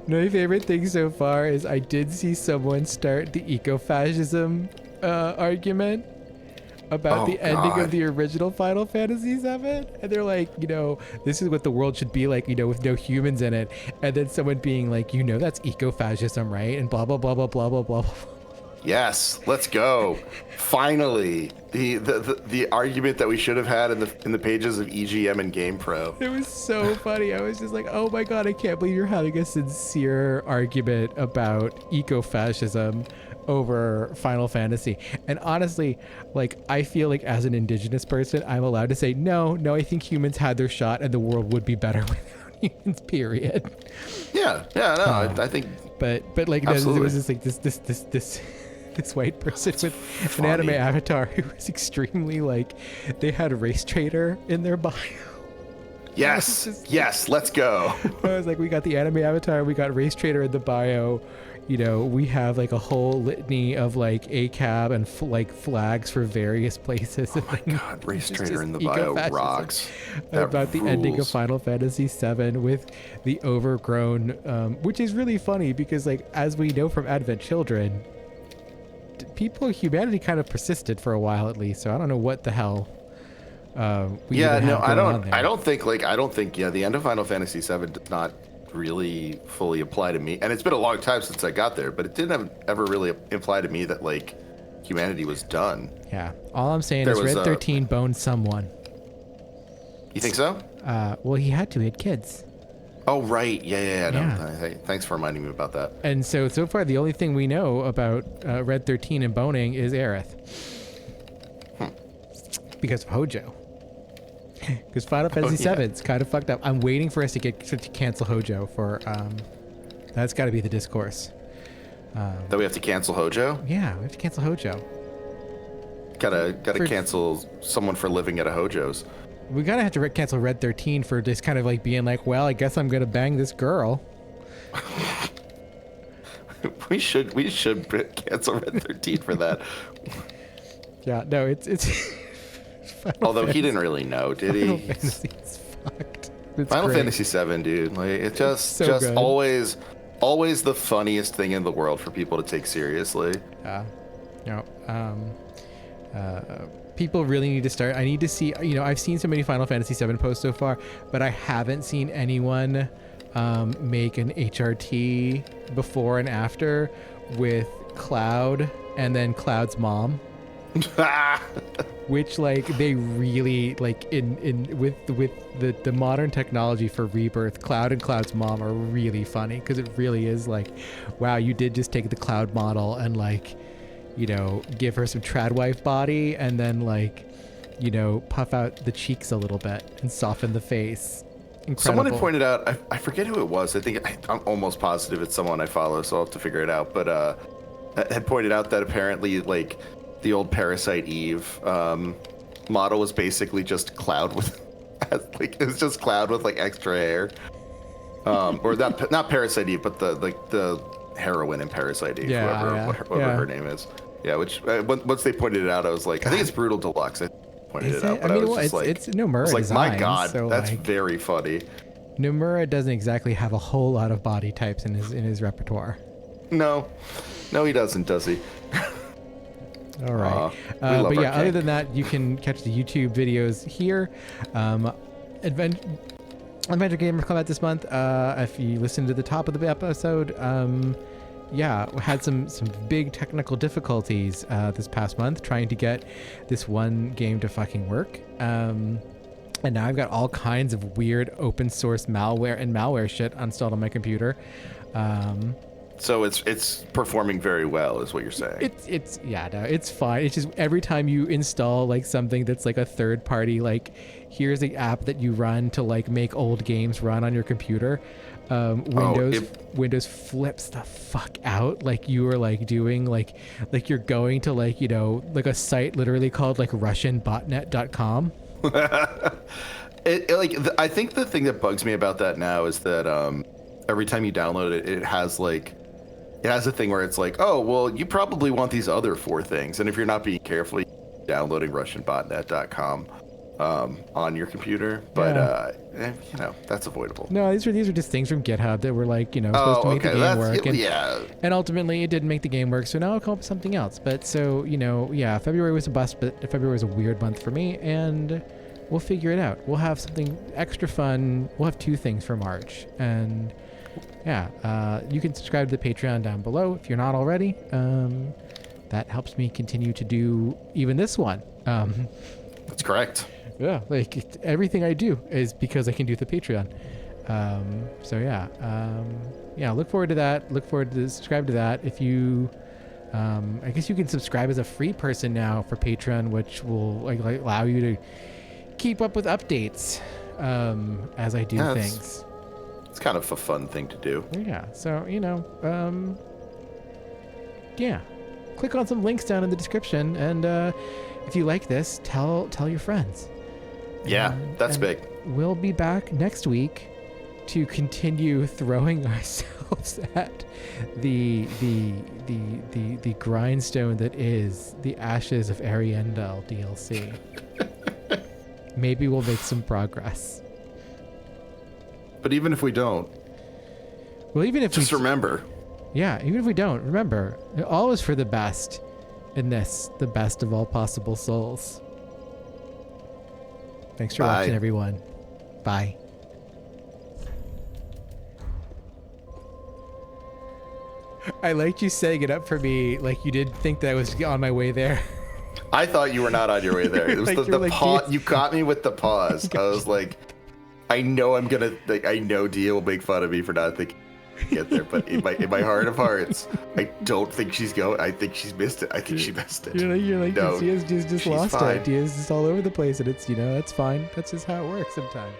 My favorite thing so far is I did see someone start the ecofascism argument about the ending of the original Final Fantasy VII, and they're like, this is what the world should be like, with no humans in it, and then someone being like, that's ecofascism, right? And blah blah blah blah blah blah blah. Yes, let's go. Finally, the argument that we should have had in the pages of EGM and GamePro. It was so funny. I was just like, oh my god, I can't believe you're having a sincere argument about ecofascism over Final Fantasy. And honestly, like, I feel like as an indigenous person, I'm allowed to say no, I think humans had their shot and the world would be better without humans, period. I think but like it was just like this white person with an anime avatar who was extremely like, they had a race trader in their bio. Yes, let's go. I was like, we got the anime avatar, we got race trader in the bio. We have like a whole litany of like ACAB and like flags for various places. Oh my god, race trader in the bio rocks. About the ending of Final Fantasy VII with the overgrown, which is really funny because, like, as we know from Advent Children, humanity kind of persisted for a while at least. So I don't know what the hell. I don't think the end of Final Fantasy VII did not really fully apply to me, and it's been a long time since I got there, but it didn't ever really imply to me that like humanity was done. Yeah, all I'm saying is Red 13 boned someone. You think so? Well, he had kids. Oh right, yeah. No, thanks for reminding me about that. And so far the only thing we know about Red 13 and boning is Aerith, because of Hojo. Because Final Fantasy VII's kind of fucked up. I'm waiting for us to cancel Hojo for that's got to be the discourse. That we have to cancel Hojo? Yeah, we have to cancel Hojo. Gotta cancel someone for living at a Hojo's. We gotta have to cancel Red 13 for just kind of like being like, well, I guess I'm gonna bang this girl. we should cancel Red 13 for that. Yeah, no, it's although he didn't really know, did he? Final Fantasy is fucked. Final Fantasy VII, dude. Like, it's just good. always the funniest thing in the world for people to take seriously. People really need to start. I need to see. I've seen so many Final Fantasy VII posts so far, but I haven't seen anyone make an HRT before and after with Cloud and then Cloud's mom. Which, like, they really like with the modern technology for Rebirth, Cloud and Cloud's mom are really funny, because it really is like, wow, you did just take the Cloud model and like, give her some tradwife body and then like, puff out the cheeks a little bit and soften the face. Incredible. Someone had pointed out, I forget who it was. I'm almost positive it's someone I follow, so I'll have to figure it out. But had pointed out that apparently like the old Parasite Eve model was basically just Cloud with like, it was just Cloud with like extra hair, or not Parasite Eve, but the heroine in Parasite Eve, whoever her name is. Yeah, which once they pointed it out, I was like, I think it's Brutal Deluxe. I pointed it out, but I was just like, it's Nomura. I was like, design, my God, so that's like, very funny. Nomura doesn't exactly have a whole lot of body types in his repertoire. No, he doesn't, does he? All right. But yeah, other than that, you can catch the YouTube videos here. Adventure Gamers come out this month. If you listen to the top of the episode, yeah, had some big technical difficulties this past month trying to get this one game to fucking work. And now I've got all kinds of weird open source malware and malware shit installed on my computer. So it's performing very well, is what you're saying. It's fine. It's just every time you install like something that's like a third party, like here's the app that you run to like make old games run on your computer. Windows flips the fuck out. Like you were like doing like you're going to like, you know, like a site literally called like RussianBotnet.com. I think the thing that bugs me about that now is that every time you download it, it has a thing where it's like, oh, well, you probably want these other 4 things. And if you're not being careful, you're downloading RussianBotnet.com on your computer. But, you know, that's avoidable. No, these are just things from GitHub that were like, you know, supposed to make the game work. And ultimately it didn't make the game work. So now I'll come up with something else. But so, you know, yeah, February was a bust, but February was a weird month for me. And we'll figure it out. We'll have something extra fun. We'll have 2 things for March. And yeah, you can subscribe to the Patreon down below if you're not already. That helps me continue to do even this one. That's correct. Yeah, like everything I do is because I can do the Patreon. So yeah, look forward to that. Look forward to subscribe to that. If you, I guess you can subscribe as a free person now for Patreon, which will like allow you to keep up with updates as I do things. It's kind of a fun thing to do. Yeah, so, you know, yeah. Click on some links down in the description, and if you like this, tell your friends. Yeah, that's big. We'll be back next week to continue throwing ourselves at the grindstone that is the Ashes of Arendelle DLC. Maybe we'll make some progress. But even if we don't, well, even if just remember. Yeah, even if we don't, remember, all is for the best in this, the best of all possible souls. Thanks for watching, everyone. Bye. I liked you setting it up for me like you did think that I was on my way there. I thought you were not on your way there. It was Like the pause. You got me with the pause. I was like, I know I know Dia will make fun of me for not thinking get there, but in my heart of hearts, I don't think she's going. I think she's missed it. I think she missed it. You're like no, Dia's just lost fine. it. Dia's just all over the place, and it's, you know, that's fine. That's just how it works sometimes.